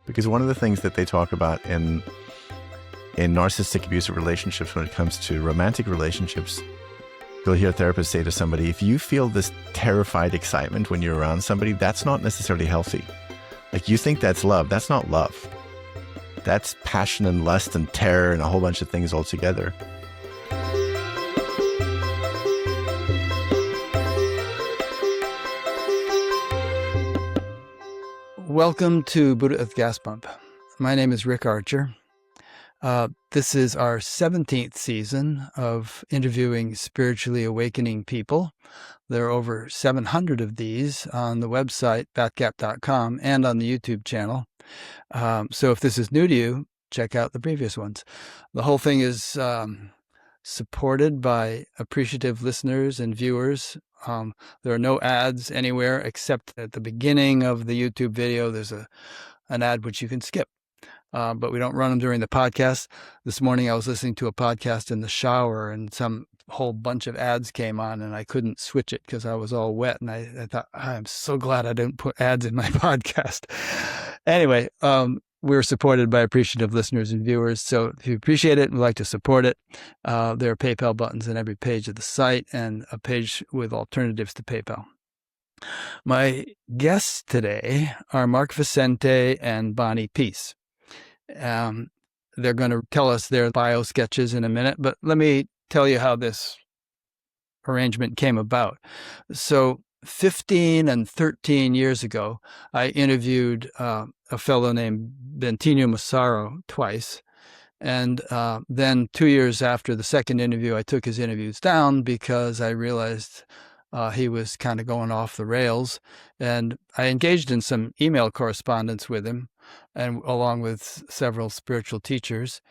Because one of the things that they talk about in narcissistic abusive relationships, when it comes to romantic relationships, you'll hear therapists say to somebody, if you feel this terrified excitement when you're around somebody, that's not necessarily healthy. Like, you think that's love. That's not love. That's passion and lust and terror and a whole bunch of things all together. Welcome to Buddha at the Gas Pump. My name is Rick Archer. This is our 17th season of interviewing spiritually awakening people. There are over 700 of these on the website, BatGap.com, and on the YouTube channel. So if this is new to you, check out the previous ones. The whole thing is supported by appreciative listeners and viewers. There are no ads anywhere except at the beginning of the YouTube video. There's an ad which you can skip. But we don't run them during the podcast. This morning I was listening to a podcast in the shower and some whole bunch of ads came on and I couldn't switch it because I was all wet. And I thought, I'm so glad I didn't put ads in my podcast. Anyway, we're supported by appreciative listeners and viewers. So if you appreciate it and would like to support it, there are PayPal buttons on every page of the site and a page with alternatives to PayPal. My guests today are Mark Vicente and Bonnie Piesse. They're going to tell us their bio sketches in a minute, but let me tell you how this arrangement came about. So 15 and 13 years ago, I interviewed a fellow named Bentinho Massaro twice. And then 2 years after the second interview, I took his interviews down because I realized he was kind of going off the rails. And I engaged in some email correspondence with him, and along with several spiritual teachers.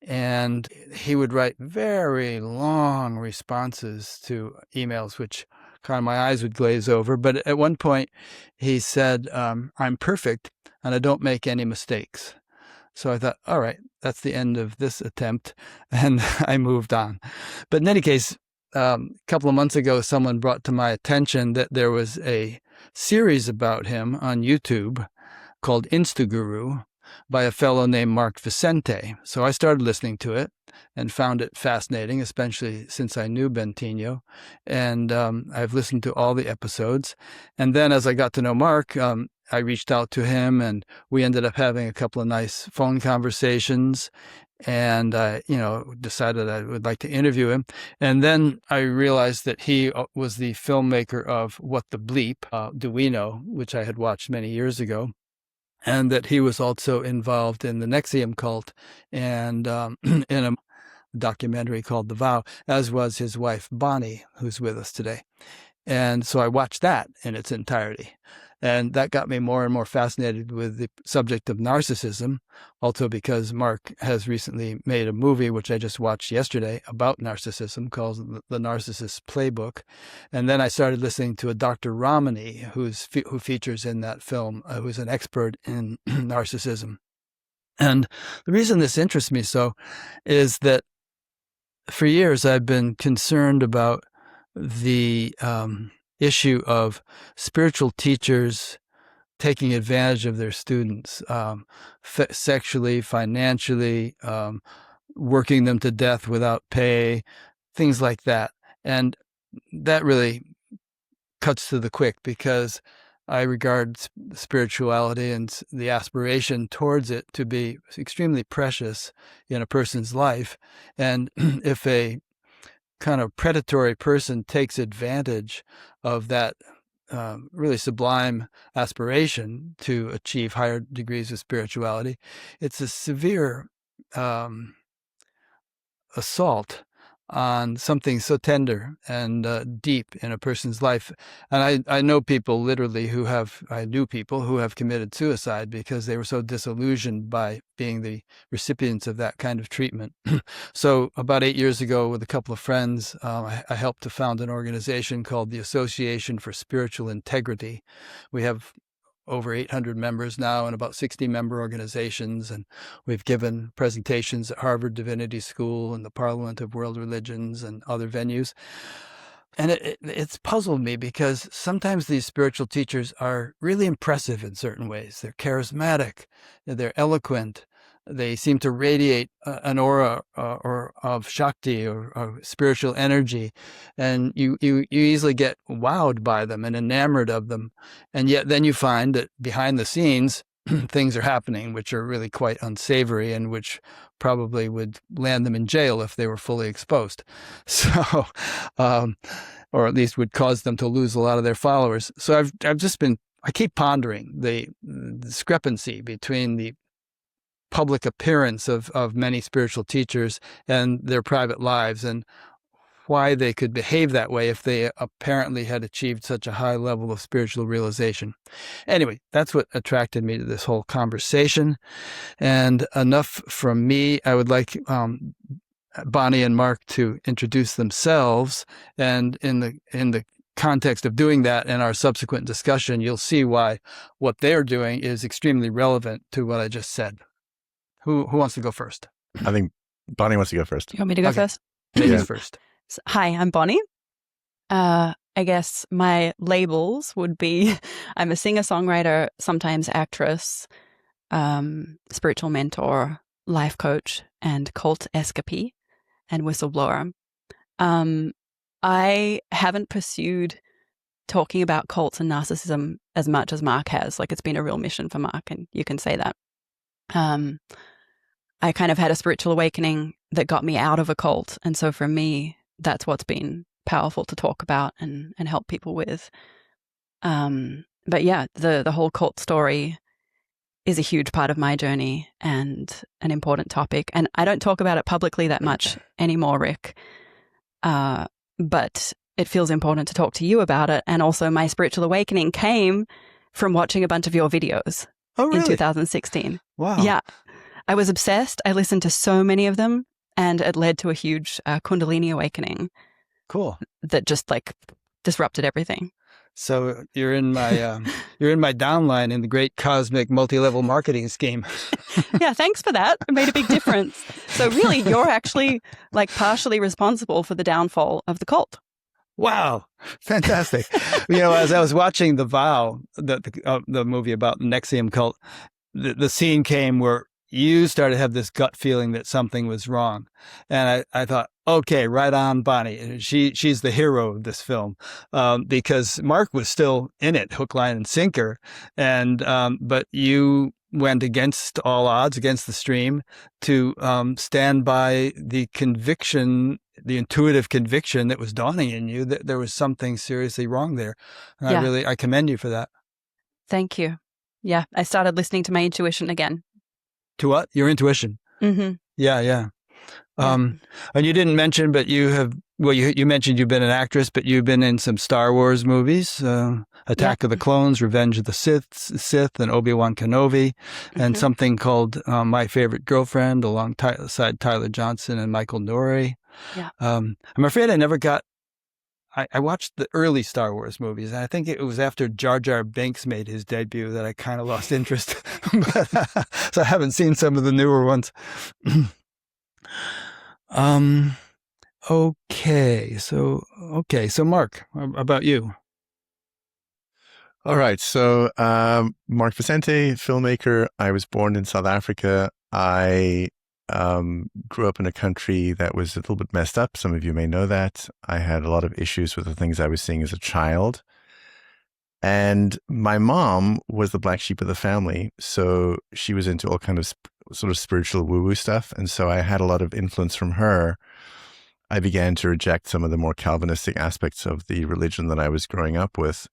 And he would write very long responses to emails, which kind of my eyes would glaze over. But at one point he said, I'm perfect and I don't make any mistakes. So I thought, all right, that's the end of this attempt. And I moved on. But in any case, a couple of months ago, someone brought to my attention that there was a series about him on YouTube called Inst Guru by a fellow named Mark Vicente. So I started listening to it and found it fascinating, especially since I knew Bentinho. And I've listened to all the episodes. And then as I got to know Mark, I reached out to him and we ended up having a couple of nice phone conversations. And I, decided I would like to interview him. And then I realized that he was the filmmaker of What the BLEEP Do We Know, which I had watched many years ago. And that he was also involved in the NXIVM cult and in a documentary called The Vow, as was his wife, Bonnie, who's with us today. And so I watched that in its entirety. And that got me more and more fascinated with the subject of narcissism, also because Mark has recently made a movie, which I just watched yesterday, about narcissism called The Narcissists Playbook. And then I started listening to a Dr. Ramani, who features in that film, who's an expert in narcissism. And the reason this interests me so is that for years I've been concerned about the issue of spiritual teachers taking advantage of their students, sexually, financially, working them to death without pay, things like that. And that really cuts to the quick because I regard spirituality and the aspiration towards it to be extremely precious in a person's life. And if a kind of predatory person takes advantage of that really sublime aspiration to achieve higher degrees of spirituality, it's a severe assault on something so tender and deep in a person's life. And I know people literally I knew people who have committed suicide because they were so disillusioned by being the recipients of that kind of treatment. So about 8 years ago, with a couple of friends, I helped to found an organization called the Association for Spiritual Integrity. We have over 800 members now and about 60 member organizations. And we've given presentations at Harvard Divinity School and the Parliament of World Religions and other venues. And it's puzzled me because sometimes these spiritual teachers are really impressive in certain ways. They're charismatic, they're eloquent, they seem to radiate an aura or of Shakti or spiritual energy. And you easily get wowed by them and enamored of them. And yet then you find that behind the scenes, things are happening which are really quite unsavory and which probably would land them in jail if they were fully exposed. So, or at least would cause them to lose a lot of their followers. So I keep pondering the discrepancy between the public appearance of many spiritual teachers and their private lives, and why they could behave that way if they apparently had achieved such a high level of spiritual realization. Anyway, that's what attracted me to this whole conversation. And enough from me. I would like Bonnie and Mark to introduce themselves. And in the context of doing that in our subsequent discussion, you'll see why what they're doing is extremely relevant to what I just said. Who wants to go first? I think Bonnie wants to go first. You want me to go first? Ladies first. Hi, I'm Bonnie. I guess my labels would be I'm a singer-songwriter, sometimes actress, spiritual mentor, life coach, and cult escapee, and whistleblower. I haven't pursued talking about cults and narcissism as much as Mark has. Like, it's been a real mission for Mark, and you can say that. I kind of had a spiritual awakening that got me out of a cult. And so for me, that's what's been powerful to talk about and help people with. But yeah, the whole cult story is a huge part of my journey and an important topic. And I don't talk about it publicly that much anymore, Rick. But it feels important to talk to you about it. And also my spiritual awakening came from watching a bunch of your videos in 2016. Wow. Yeah. I was obsessed. I listened to so many of them, and it led to a huge Kundalini awakening. Cool. That just like disrupted everything. So you're in my downline in the great cosmic multi-level marketing scheme. Yeah, thanks for that. It made a big difference. So really, you're actually like partially responsible for the downfall of the cult. Wow, fantastic! As I was watching The Vow, the movie about the NXIVM cult, the scene came where you started to have this gut feeling that something was wrong. And I thought, okay, right on, Bonnie. She's the hero of this film, because Mark was still in it, hook, line, and sinker. And but you went against all odds, against the stream, to stand by the conviction, the intuitive conviction that was dawning in you that there was something seriously wrong there. And yeah. I commend you for that. Thank you. Yeah, I started listening to my intuition again. To what? Your intuition. Mm-hmm. Yeah. And you didn't mention, but you mentioned you've been an actress, but you've been in some Star Wars movies, Attack of the Clones, Revenge of the Sith, and Obi-Wan Kenobi, and something called My Favorite Girlfriend, alongside Tyler Johnson and Michael Nouri. Yeah. I'm afraid I never got. I watched the early Star Wars movies, and I think it was after Jar Jar Binks made his debut that I kind of lost interest. So I haven't seen some of the newer ones. Okay. So Mark, how about you? All right. So Mark Vicente, filmmaker. I was born in South Africa. I grew up in a country that was a little bit messed up. Some of you may know that. I had a lot of issues with the things I was seeing as a child. And my mom was the black sheep of the family. So she was into all kind of sort of spiritual woo-woo stuff. And so I had a lot of influence from her. I began to reject some of the more Calvinistic aspects of the religion that I was growing up with.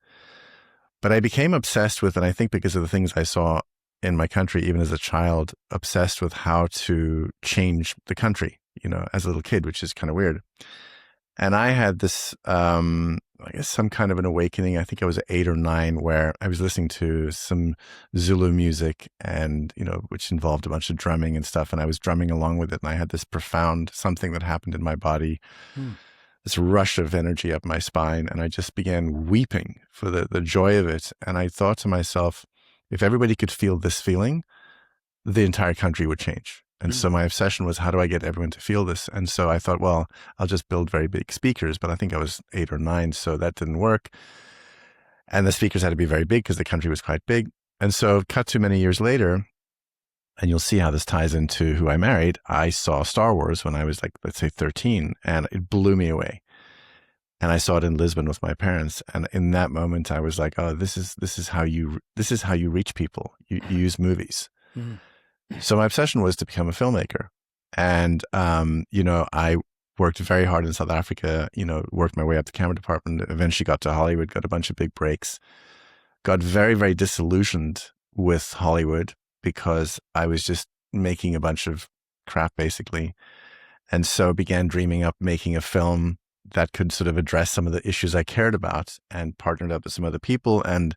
But I became obsessed with, and I think because of the things I saw in my country, even as a child, obsessed with how to change the country, as a little kid, which is kind of weird. And I had this, I guess, some kind of an awakening. I think I was 8 or 9, where I was listening to some Zulu music and, which involved a bunch of drumming and stuff. And I was drumming along with it. And I had this profound something that happened in my body, this rush of energy up my spine. And I just began weeping for the joy of it. And I thought to myself, if everybody could feel this feeling, the entire country would change. And so my obsession was, how do I get everyone to feel this? And so I thought, well, I'll just build very big speakers. But I think I was 8 or 9, so that didn't work. And the speakers had to be very big because the country was quite big. And so cut to many years later, and you'll see how this ties into who I married. I saw Star Wars when I was like, let's say 13, and it blew me away. And I saw it in Lisbon with my parents. And in that moment, I was like, oh, this is how you reach people. You use movies. Mm-hmm. So my obsession was to become a filmmaker. And, I worked very hard in South Africa, worked my way up the camera department, eventually got to Hollywood, got a bunch of big breaks, got very, very disillusioned with Hollywood because I was just making a bunch of crap, basically. And so began dreaming up making a film that could sort of address some of the issues I cared about, and partnered up with some other people. And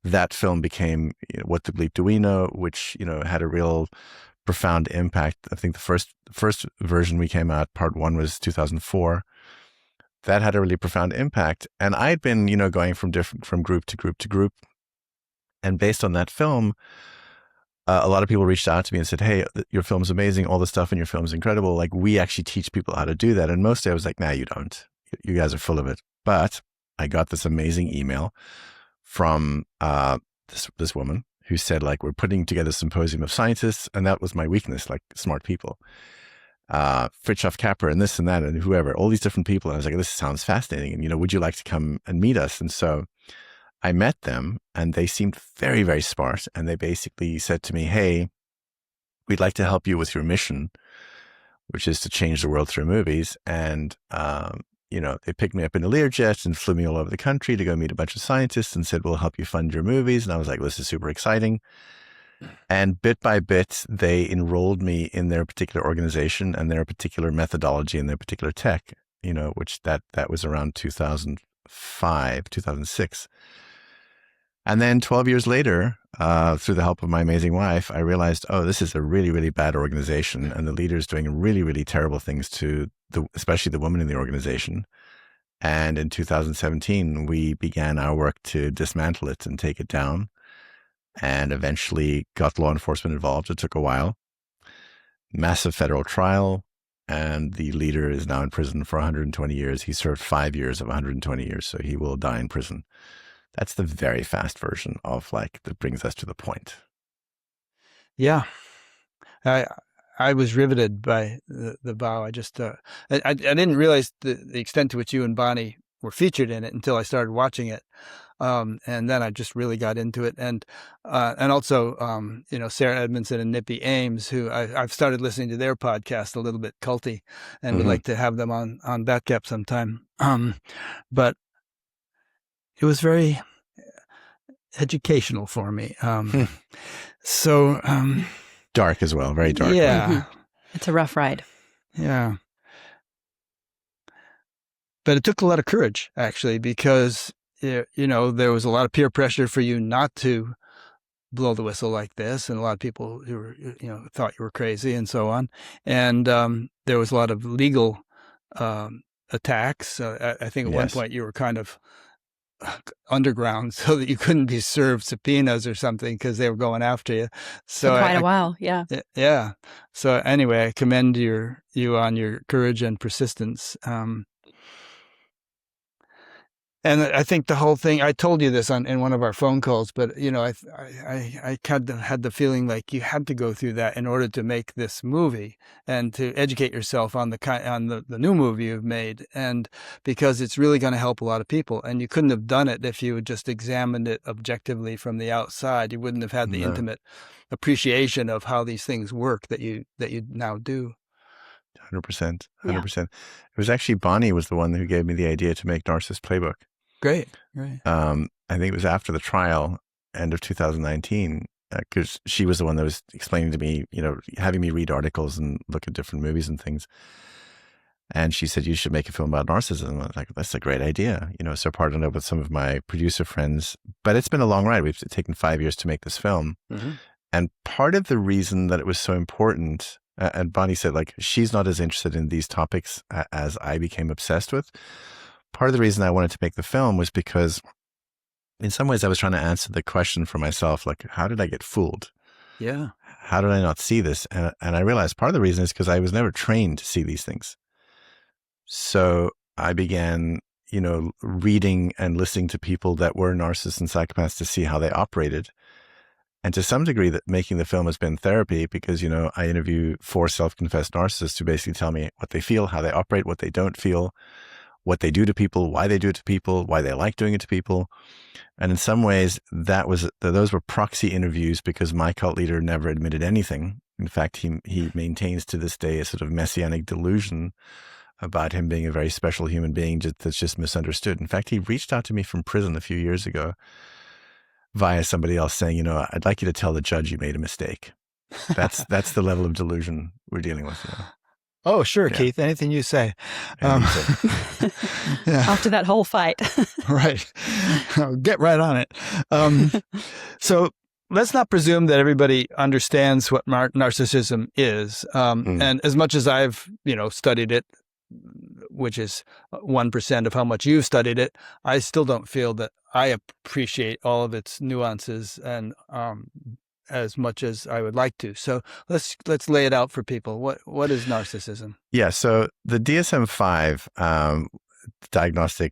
that film became What the Bleep Do We Know, which, had a real profound impact. I think the first version we came out, part 1, was 2004. That had a really profound impact. And I had been, going from group to group to group. And based on that film, a lot of people reached out to me and said, hey, your film's amazing. All the stuff in your film is incredible. Like, we actually teach people how to do that. And mostly I was like, nah, you don't. You guys are full of it. But I got this amazing email from this woman who said, like, we're putting together a symposium of scientists. And that was my weakness, like smart people. Fritjof Capra and this and that and whoever, all these different people. And I was like, this sounds fascinating. And, would you like to come and meet us? And so I met them, and they seemed very, very smart. And they basically said to me, hey, we'd like to help you with your mission, which is to change the world through movies. And, they picked me up in a Learjet and flew me all over the country to go meet a bunch of scientists and said, we'll help you fund your movies. And I was like, this is super exciting. And bit by bit, they enrolled me in their particular organization and their particular methodology and their particular tech, which that was around 2005, 2006. And then 12 years later, through the help of my amazing wife, I realized, oh, this is a really, really bad organization. And the leader's doing really, really terrible things to especially the women in the organization. And in 2017, we began our work to dismantle it and take it down, and eventually got law enforcement involved. It took a while. Massive federal trial. And the leader is now in prison for 120 years. He served 5 years of 120 years, so he will die in prison. That's the very fast version of that brings us to the point. Yeah. I was riveted by the vow. I just, I didn't realize the extent to which you and Bonnie were featured in it until I started watching it. And then I just really got into it. And also, Sarah Edmondson and Nippy Ames, who I've started listening to their podcast, a little bit culty, and would like to have them on BatGap sometime. But it was very educational for me. Dark as well, very dark. Yeah. Mm-hmm. It's a rough ride. Yeah. But it took a lot of courage, actually, because, there was a lot of peer pressure for you not to blow the whistle like this. And a lot of people who were, thought you were crazy and so on. And there was a lot of legal attacks. I think at one point you were kind of underground so that you couldn't be served subpoenas or something because they were going after you. So for quite a while. Yeah. Yeah. So anyway, I commend you on your courage and persistence. And I think the whole thing, I told you this in one of our phone calls, but, I kind of had the feeling like you had to go through that in order to make this movie and to educate yourself on the new movie you've made. And because it's really going to help a lot of people. And you couldn't have done it if you had just examined it objectively from the outside. You wouldn't have had the intimate appreciation of how these things work that you now do. 100%. 100%. It was actually Bonnie was the one who gave me the idea to make Narcissists Playbook. Great. I think it was after the trial, end of 2019, because she was the one that was explaining to me, having me read articles and look at different movies and things. And she said, you should make a film about narcissism. I was like, that's a great idea. So I partnered up with some of my producer friends, but it's been a long ride. We've taken 5 years to make this film. Mm-hmm. And part of the reason that it was so important, and Bonnie said, she's not as interested in these topics as I became obsessed with. Part of the reason I wanted to make the film was because in some ways I was trying to answer the question for myself, how did I get fooled? Yeah. How did I not see this? And I realized part of the reason is because I was never trained to see these things. So I began, reading and listening to people that were narcissists and psychopaths to see how they operated. And to some degree, that making the film has been therapy because, I interview 4 self-confessed narcissists who basically tell me what they feel, how they operate, what they don't feel, what they do to people, why they do it to people, why they like doing it to people. And in some ways, those were proxy interviews because my cult leader never admitted anything. In fact, he maintains to this day a sort of messianic delusion about him being a very special human being that's just misunderstood. In fact, he reached out to me from prison a few years ago via somebody else saying, I'd like you to tell the judge you made a mistake. That's the level of delusion we're dealing with. Oh, sure, Yeah. Keith. Anything you say. Yeah. After that whole fight. Right. Get right on it. So let's not presume that everybody understands what narcissism is. And as much as I've, studied it, which is 1% of how much you've studied it, I still don't feel that I appreciate all of its nuances and as much as I would like to. So let's lay it out for people. What is narcissism? Yeah. So the DSM-5 diagnostic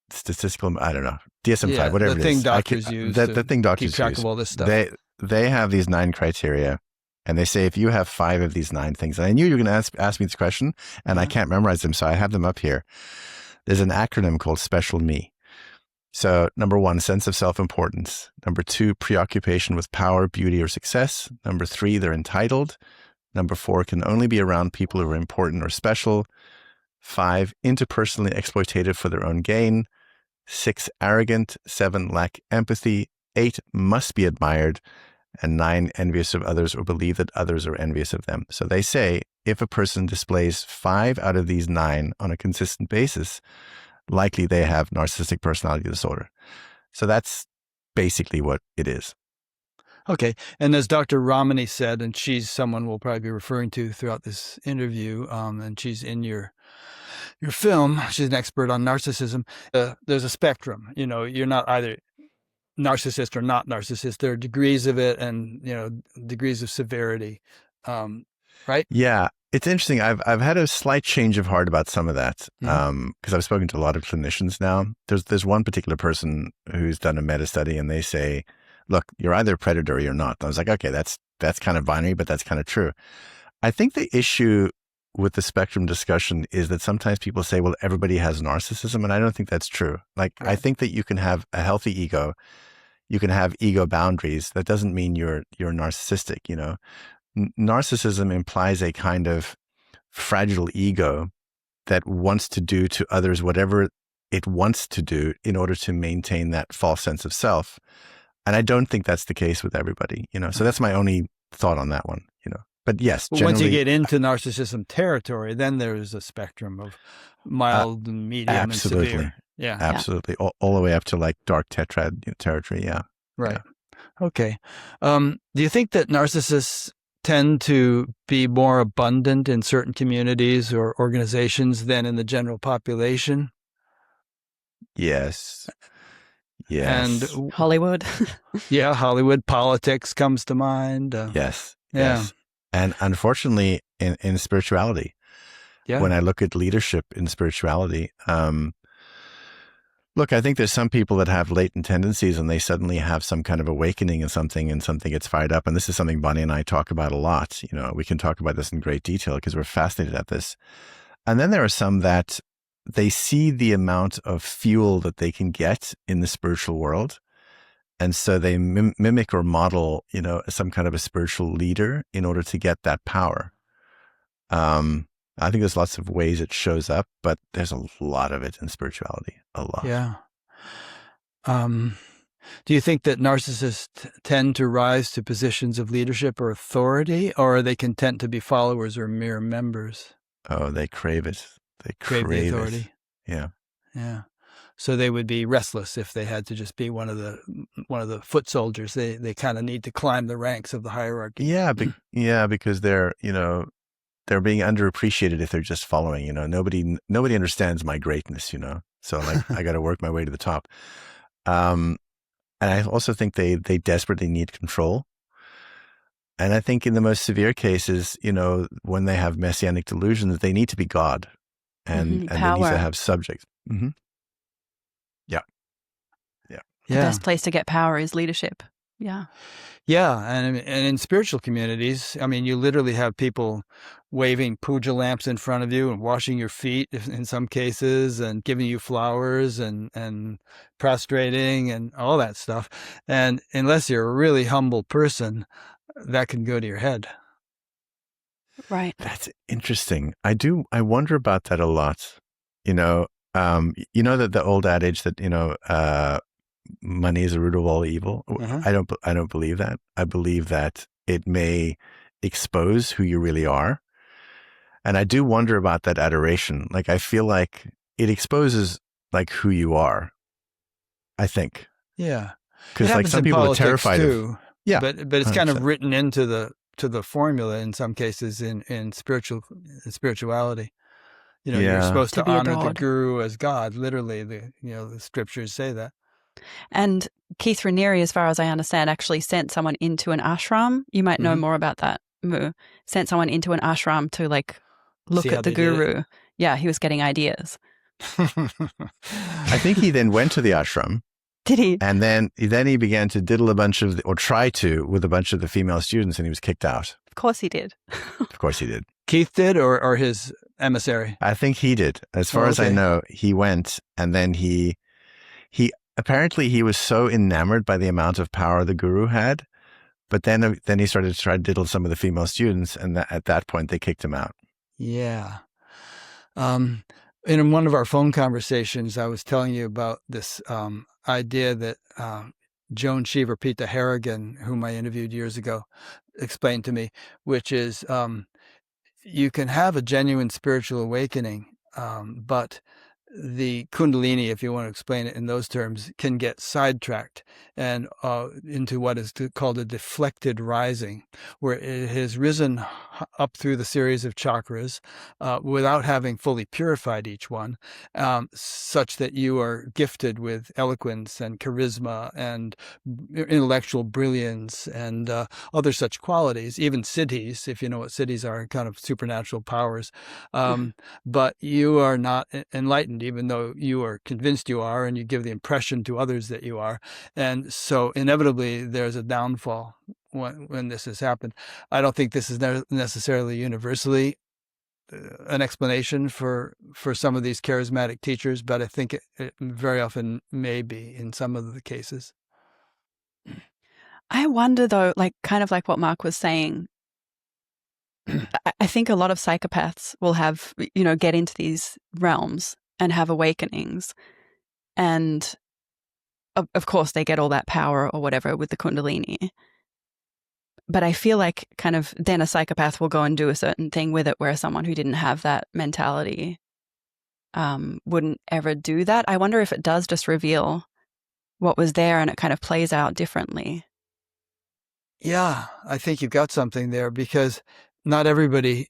statistical, I don't know, DSM-5, whatever the it thing is. doctors use. The thing doctors keep track use. of all this stuff. They have these 9 criteria. And they say, if you have 5 of these 9 things, and I knew you were going to ask me this question, and I can't memorize them, so I have them up here. There's an acronym called Special Me. So 1, sense of self-importance. 2, preoccupation with power, beauty, or success. 3, they're entitled. 4, can only be around people who are important or special. 5, interpersonally exploitative for their own gain. 6, arrogant. 7, lack empathy. 8, must be admired. And 9, envious of others or believe that others are envious of them. So they say if a person displays 5 out of these 9 on a consistent basis, likely they have narcissistic personality disorder. So that's basically what it is. Okay. And as Dr. Ramani said, and she's someone we'll probably be referring to throughout this interview, and she's in your film, she's an expert on narcissism. There's a spectrum. You're not either narcissist or not narcissist. There are degrees of it and, degrees of severity. Right? Yeah. It's interesting. I've had a slight change of heart about some of that because I've spoken to a lot of clinicians now. There's one particular person who's done a meta study and they say, look, you're either a predator or you're not. And I was like, okay, that's kind of binary, but that's kind of true. I think the issue with the spectrum discussion is that sometimes people say, well, everybody has narcissism. And I don't think that's true. Like, I think that you can have a healthy ego. You can have ego boundaries. That doesn't mean you're narcissistic, Narcissism implies a kind of fragile ego that wants to do to others whatever it wants to do in order to maintain that false sense of self. And I don't think that's the case with everybody, So that's my only thought on that one, But yes, generally, once you get into narcissism territory, then there's a spectrum of mild and medium absolutely. and severe. Yeah, absolutely. All the way up to like dark tetrad territory. Yeah. Right. Yeah. Okay. Do you think that narcissists tend to be more abundant in certain communities or organizations than in the general population? Yes. And Hollywood. Yeah, Hollywood. Politics comes to mind. Yes. Yeah. Yes. And unfortunately, in spirituality, when I look at leadership in spirituality, look, I think there's some people that have latent tendencies and they suddenly have some kind of awakening in something and something gets fired up. And this is something Bonnie and I talk about a lot. We can talk about this in great detail because we're fascinated at this. And then there are some that they see the amount of fuel that they can get in the spiritual world. And so they mimic or model, some kind of a spiritual leader in order to get that power. I think there's lots of ways it shows up, but there's a lot of it in spirituality, a lot. Yeah. Do you think that narcissists tend to rise to positions of leadership or authority, or are they content to be followers or mere members? Oh, they crave it. They crave the authority. It. Yeah. Yeah. So they would be restless if they had to just be one of the foot soldiers. They kind of need to climb the ranks of the hierarchy. Yeah, because they're being underappreciated if they're just following. Nobody understands my greatness. So like I got to work my way to the top. And I also think they desperately need control. And I think in the most severe cases, when they have messianic delusions, they need to be God, and they need to have subjects. Mm-hmm. Yeah. Yeah. The best place to get power is leadership. Yeah. Yeah. And in spiritual communities, I mean, you literally have people waving puja lamps in front of you and washing your feet in some cases and giving you flowers and prostrating and all that stuff. And unless you're a really humble person, that can go to your head. Right. That's interesting. I wonder about that a lot. That the old adage that, money is the root of all evil. Uh-huh. I don't believe that. I believe that it may expose who you really are. And I do wonder about that adoration. Like, I feel like it exposes like who you are, I think. Yeah. Because like some people are terrified too, of. Yeah. But it's 100%. Kind of written into the formula in some cases in spirituality. You're supposed to honor the guru as God. Literally, the scriptures say that. And Keith Raniere, as far as I understand, actually sent someone into an ashram. You might know more about that. Sent someone into an ashram to look at the guru. Yeah, he was getting ideas. I think he then went to the ashram. Did he? And then he began to diddle try to with a bunch of the female students, and he was kicked out. Of course he did. Of course he did. Keith did, or his emissary? I think he did. As far as I know, he went, and then he apparently he was so enamored by the amount of power the guru had, but then he started to try to diddle some of the female students, and at that point they kicked him out. Yeah. In one of our phone conversations, I was telling you about this idea that Joan Shiver Pita Harrigan, whom I interviewed years ago, explained to me, which is you can have a genuine spiritual awakening, but the Kundalini, if you want to explain it in those terms, can get sidetracked and into what is called a deflected rising, where it has risen up through the series of chakras without having fully purified each one, such that you are gifted with eloquence and charisma and intellectual brilliance and other such qualities, even siddhis, if you know what siddhis are, kind of supernatural powers. But you are not enlightened, even though you are convinced you are, and you give the impression to others that you are. And so inevitably there's a downfall when this has happened. I don't think this is necessarily universally an explanation for some of these charismatic teachers, but I think it very often may be in some of the cases. I wonder though, kind of like what Mark was saying, I think a lot of psychopaths will have, get into these realms and have awakenings. And of course they get all that power or whatever with the Kundalini. But I feel like kind of then a psychopath will go and do a certain thing with it, where someone who didn't have that mentality wouldn't ever do that. I wonder if it does just reveal what was there and it kind of plays out differently. Yeah, I think you've got something there, because not everybody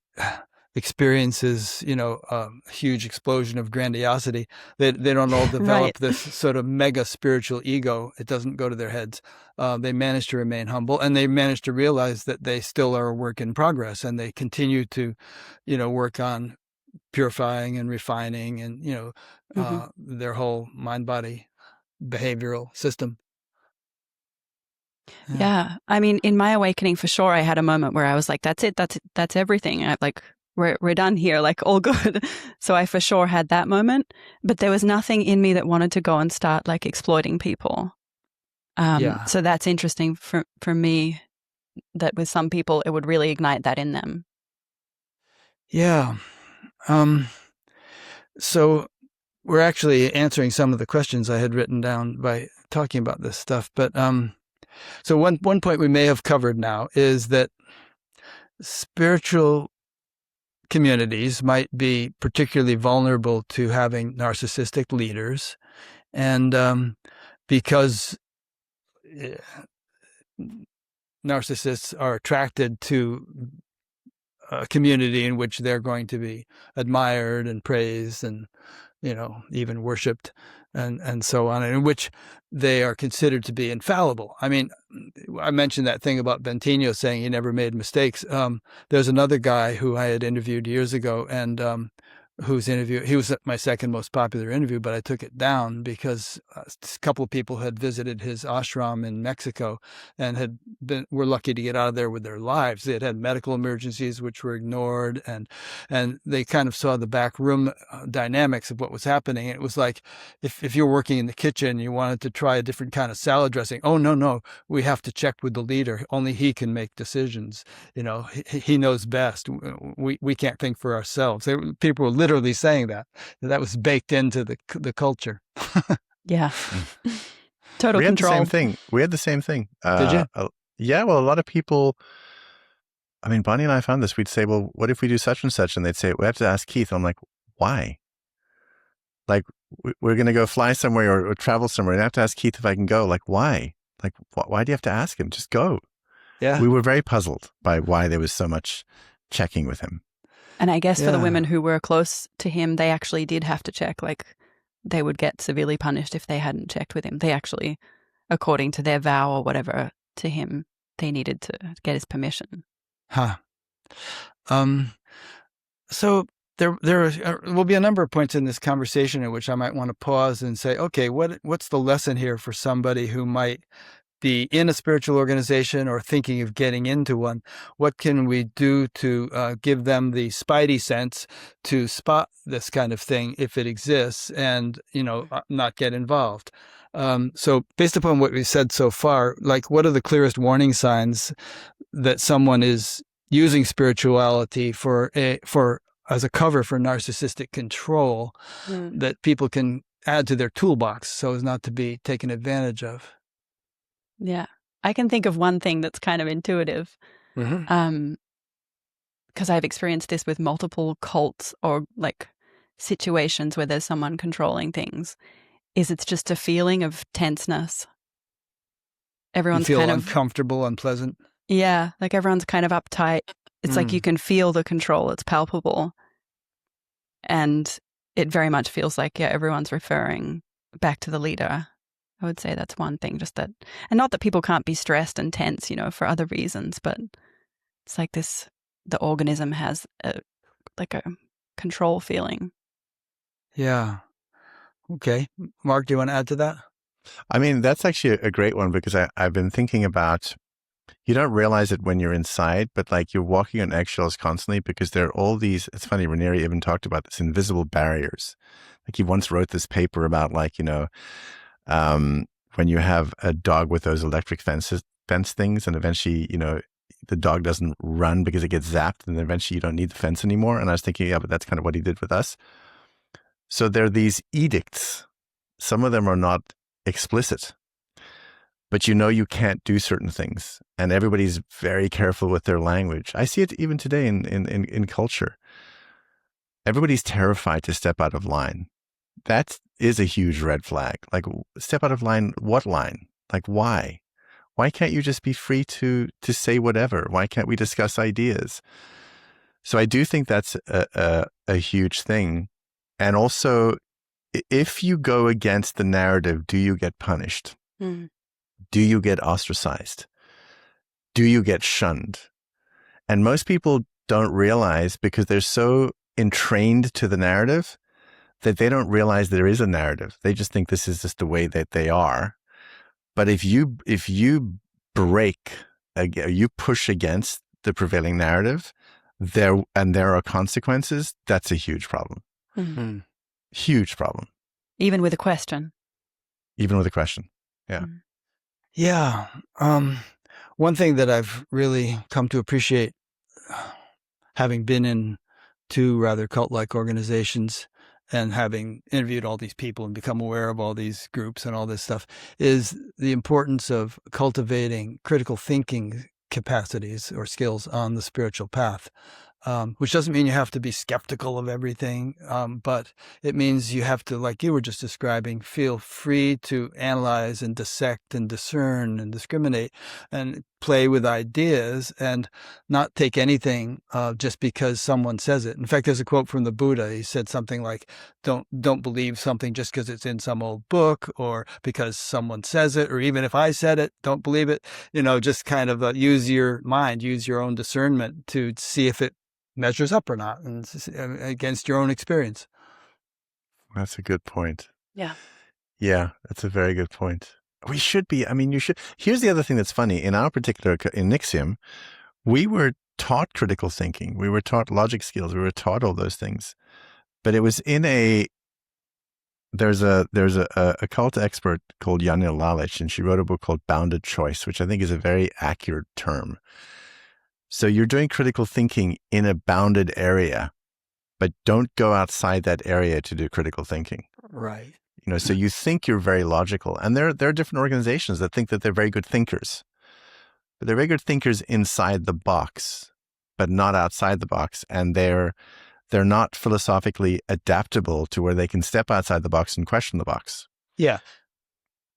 experiences, a huge explosion of grandiosity. They don't all develop this sort of mega spiritual ego. It doesn't go to their heads. They manage to remain humble, and they manage to realize that they still are a work in progress, and they continue to, work on purifying and refining and, their whole mind-body behavioral system. Yeah. I mean, in my awakening, for sure, I had a moment where I was like, that's it. That's everything. We're done here, all good. So I for sure had that moment, but there was nothing in me that wanted to go and start exploiting people. So that's interesting for me, that with some people, it would really ignite that in them. Yeah. So we're actually answering some of the questions I had written down by talking about this stuff. But so one point we may have covered now is that spiritual communities might be particularly vulnerable to having narcissistic leaders. And because narcissists are attracted to a community in which they're going to be admired and praised and, even worshipped, and so on, in which they are considered to be infallible. I mean, I mentioned that thing about Bentigno saying he never made mistakes. There's another guy who I had interviewed years ago, and he was my second most popular interview, but I took it down because a couple of people had visited his ashram in Mexico and were lucky to get out of there with their lives. They had had medical emergencies which were ignored, and they kind of saw the back room dynamics of what was happening. It was like if you were working in the kitchen and you wanted to try a different kind of salad dressing, oh no, we have to check with the leader. Only he can make decisions. He knows best. We can't think for ourselves. People were literally saying that was baked into the culture. Yeah. Total we had control. The same thing. We had the same thing. Did you? Yeah. Well, a lot of people, I mean, Bonnie and I found this. We'd say, well, what if we do such and such? And they'd say, we have to ask Keith. I'm like, why? Like, we're going to go fly somewhere or travel somewhere, and I have to ask Keith if I can go. Like, why? Like, why do you have to ask him? Just go. Yeah. We were very puzzled by why there was so much checking with him. And I guess for the women who were close to him, they actually did have to check. Like, they would get severely punished if they hadn't checked with him. They actually, according to their vow or whatever to him, they needed to get his permission. Huh. So there will be a number of points in this conversation in which I might want to pause and say, okay, what's the lesson here for somebody who might be in a spiritual organization or thinking of getting into one? What can we do to give them the spidey sense to spot this kind of thing if it exists and, not get involved? So based upon what we've said so far, like, what are the clearest warning signs that someone is using spirituality as a cover for narcissistic control that people can add to their toolbox so as not to be taken advantage of? Yeah. I can think of one thing that's kind of intuitive. Mm-hmm. Because I've experienced this with multiple cults or like situations where there's someone controlling things, is it's just a feeling of tenseness. Everyone's feel kind of uncomfortable, unpleasant. Yeah, like everyone's kind of uptight. It's like you can feel the control. It's palpable. And it very much feels like, everyone's referring back to the leader. I would say that's one thing, just that. And not that people can't be stressed and tense, for other reasons, but it's like the organism has a control feeling. Yeah. Okay. Mark, do you want to add to that? I mean, that's actually a great one, because I've been thinking about, you don't realize it when you're inside, but like you're walking on eggshells constantly, because there are all these, it's funny, Raniere even talked about this, invisible barriers. Like, he once wrote this paper about when you have a dog with those electric fence things, and eventually, the dog doesn't run because it gets zapped, and eventually you don't need the fence anymore. And I was thinking, yeah, but that's kind of what he did with us. So there are these edicts. Some of them are not explicit, but you can't do certain things, and everybody's very careful with their language. I see it even today in culture. Everybody's terrified to step out of line. That is a huge red flag. Like, step out of line, what line? Like, why? Why can't you just be free to say whatever? Why can't we discuss ideas? So I do think that's a huge thing. And also, if you go against the narrative, do you get punished? Do you get ostracized? Do you get shunned? And most people don't realize, because they're so entrained to the narrative, that they don't realize there is a narrative. They just think this is just the way that they are. But if you break, you push against the prevailing narrative, there are consequences, that's a huge problem. Mm-hmm. Huge problem. Even with a question. Yeah. Yeah. One thing that I've really come to appreciate, having been in two rather cult-like organizations and having interviewed all these people and become aware of all these groups and all this stuff, is the importance of cultivating critical thinking capacities or skills on the spiritual path. Which doesn't mean you have to be skeptical of everything, but it means you have to, like you were just describing, feel free to analyze and dissect and discern and discriminate, and play with ideas and not take anything just because someone says it. In fact, there's a quote from the Buddha. He said something like, don't believe something just because it's in some old book or because someone says it, or even if I said it, don't believe it. Just kind of use your mind, use your own discernment to see if it measures up or not and against your own experience. That's a good point. Yeah. Yeah, that's a very good point. We should be, you should. Here's the other thing that's funny. In our particular, in NXIVM, we were taught critical thinking. We were taught logic skills. We were taught all those things. But it was there's a cult expert called Yanil Lalich, and she wrote a book called Bounded Choice, which I think is a very accurate term. So you're doing critical thinking in a bounded area, but don't go outside that area to do critical thinking. Right. So you think you're very logical, and there are different organizations that think that they're very good thinkers, but they're very good thinkers inside the box, but not outside the box. And they're not philosophically adaptable to where they can step outside the box and question the box. Yeah.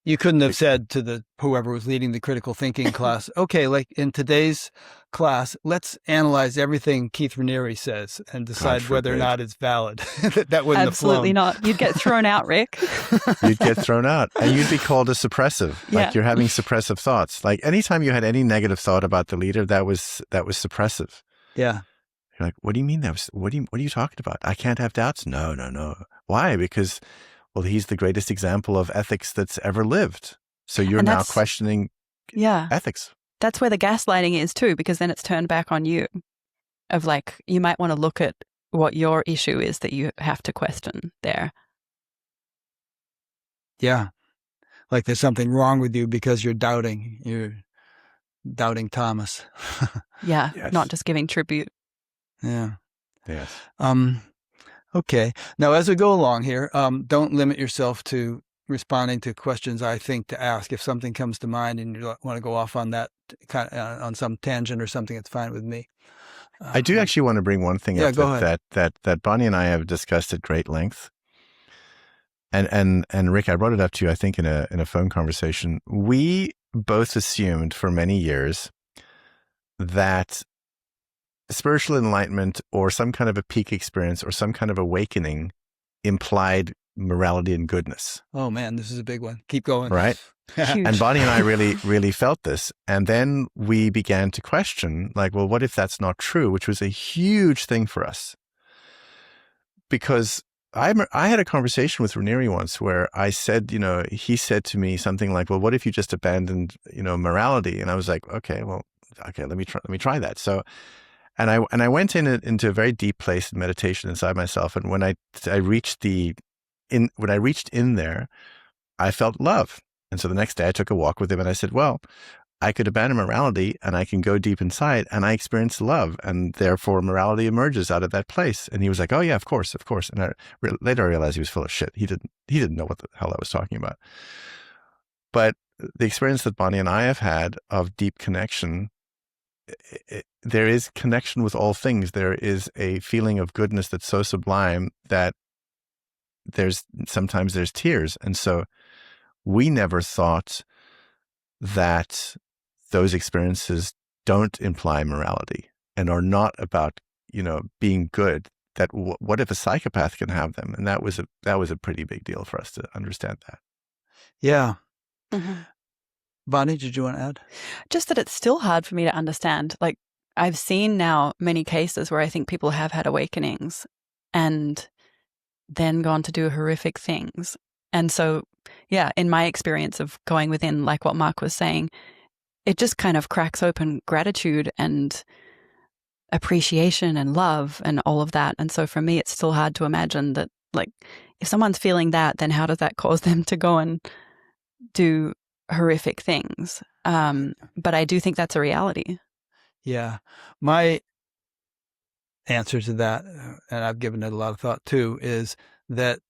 You couldn't have said to whoever was leading the critical thinking class, okay, like in today's class, let's analyze everything Keith Raniere says and decide whether or not it's valid. That wouldn't Absolutely have not. You'd get thrown out, Rick. You'd get thrown out, and you'd be called a suppressive. Like you're having suppressive thoughts. Like anytime you had any negative thought about the leader, that was suppressive. Yeah. You're like, what do you mean that was? What are you talking about? I can't have doubts. No. Why? Because, well, he's the greatest example of ethics that's ever lived. So you're now questioning ethics. That's where the gaslighting is too, because then it's turned back on you. Of like, you might want to look at what your issue is that you have to question there. Yeah. Like there's something wrong with you because you're doubting. You're doubting Thomas. Yeah. Yes. Not just giving tribute. Yeah. Yes. Okay. Now, as we go along here, don't limit yourself to responding to questions I think to ask. If something comes to mind and you want to go off on that on some tangent or something, it's fine with me. I do actually want to bring one thing up that Bonnie and I have discussed at great length. And Rick, I brought it up to you, I think, in a phone conversation. We both assumed for many years that spiritual enlightenment or some kind of a peak experience or some kind of awakening implied morality and goodness. Oh man, this is a big one. Keep going. Right? And Bonnie and I really, really felt this. And then we began to question, like, well, what if that's not true? Which was a huge thing for us. Because I had a conversation with Raniere once where I said, he said to me something like, well, what if you just abandoned, morality? And I was like, okay, let me try that. So, and I went into a very deep place in meditation inside myself. And when I reached in there, I felt love. And so the next day I took a walk with him and I said, well, I could abandon morality and I can go deep inside and I experience love, and therefore morality emerges out of that place. And he was like, oh yeah, of course. And later I realized he was full of shit. He didn't know what the hell I was talking about. But the experience that Bonnie and I have had of deep connection, there is connection with all things. There is a feeling of goodness that's so sublime that sometimes there's tears. And so we never thought that those experiences don't imply morality and are not about, being good. That what if a psychopath can have them? And that was a pretty big deal for us to understand that. Yeah. Mm-hmm. Bonnie, did you want to add? Just that it's still hard for me to understand. Like, I've seen now many cases where I think people have had awakenings and then gone to do horrific things. And so, yeah, in my experience of going within, like what Mark was saying, it just kind of cracks open gratitude and appreciation and love and all of that. And so for me, it's still hard to imagine that, like, if someone's feeling that, then how does that cause them to go and do horrific things? But I do think that's a reality. Yeah. My answer to that, and I've given it a lot of thought too, is that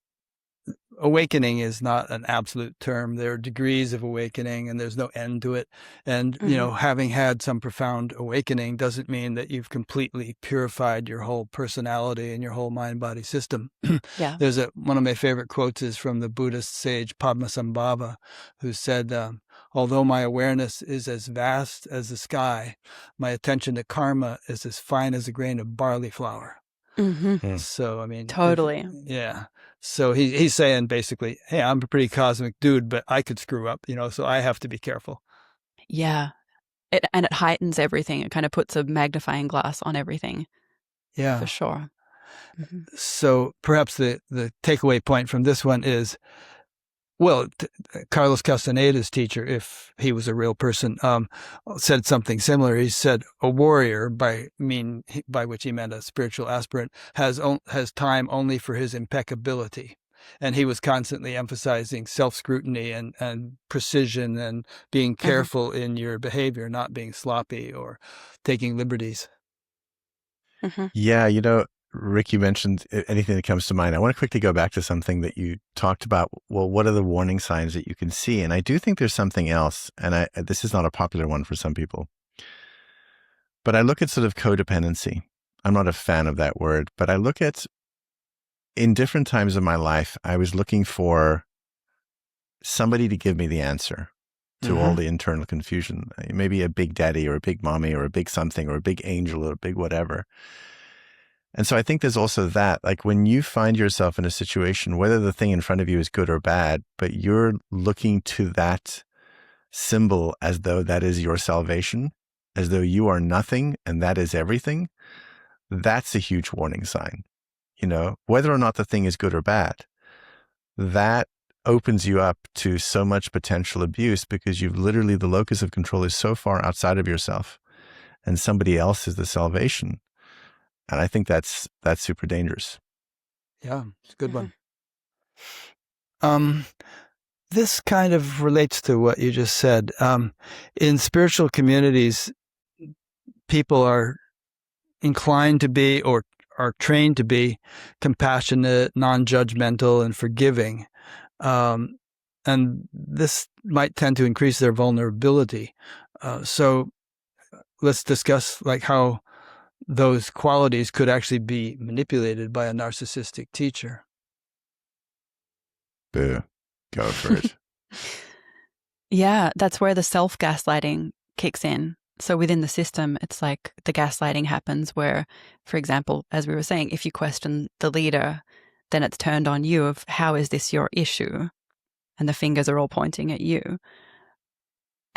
awakening is not an absolute term. There are degrees of awakening and there's no end to it. And, having had some profound awakening doesn't mean that you've completely purified your whole personality and your whole mind-body system. Yeah. One of my favorite quotes is from the Buddhist sage Padmasambhava, who said, Although my awareness is as vast as the sky, my attention to karma is as fine as a grain of barley flour. Mm-hmm. So, I mean, Totally. yeah. So he's saying basically, hey, I'm a pretty cosmic dude, but I could screw up, so I have to be careful. Yeah. And it heightens everything. It kind of puts a magnifying glass on everything. Yeah. For sure. Mm-hmm. So perhaps the takeaway point from this one is, well, Carlos Castaneda's teacher, if he was a real person, said something similar. He said a warrior, by which he meant a spiritual aspirant, has time only for his impeccability. And he was constantly emphasizing self-scrutiny and precision and being careful in your behavior, not being sloppy or taking liberties. Mm-hmm. Yeah, Rick, you mentioned anything that comes to mind. I want to quickly go back to something that you talked about. Well, what are the warning signs that you can see? And I do think there's something else, and this is not a popular one for some people. But I look at sort of codependency. I'm not a fan of that word, but I look at, in different times of my life, I was looking for somebody to give me the answer to all the internal confusion. Maybe a big daddy or a big mommy or a big something or a big angel or a big whatever. And so I think there's also that, like when you find yourself in a situation, whether the thing in front of you is good or bad, but you're looking to that symbol as though that is your salvation, as though you are nothing and that is everything, that's a huge warning sign. Whether or not the thing is good or bad, that opens you up to so much potential abuse because the locus of control is so far outside of yourself and somebody else is the salvation. And I think that's super dangerous. Yeah, it's a good one. This kind of relates to what you just said. In spiritual communities, people are inclined to be or are trained to be compassionate, non-judgmental, and forgiving. And this might tend to increase their vulnerability. So let's discuss how those qualities could actually be manipulated by a narcissistic teacher. Boo. Go for it. Yeah, that's where the self-gaslighting kicks in. So within the system, it's like the gaslighting happens where, for example, as we were saying, if you question the leader, then it's turned on you of how is this your issue? And the fingers are all pointing at you.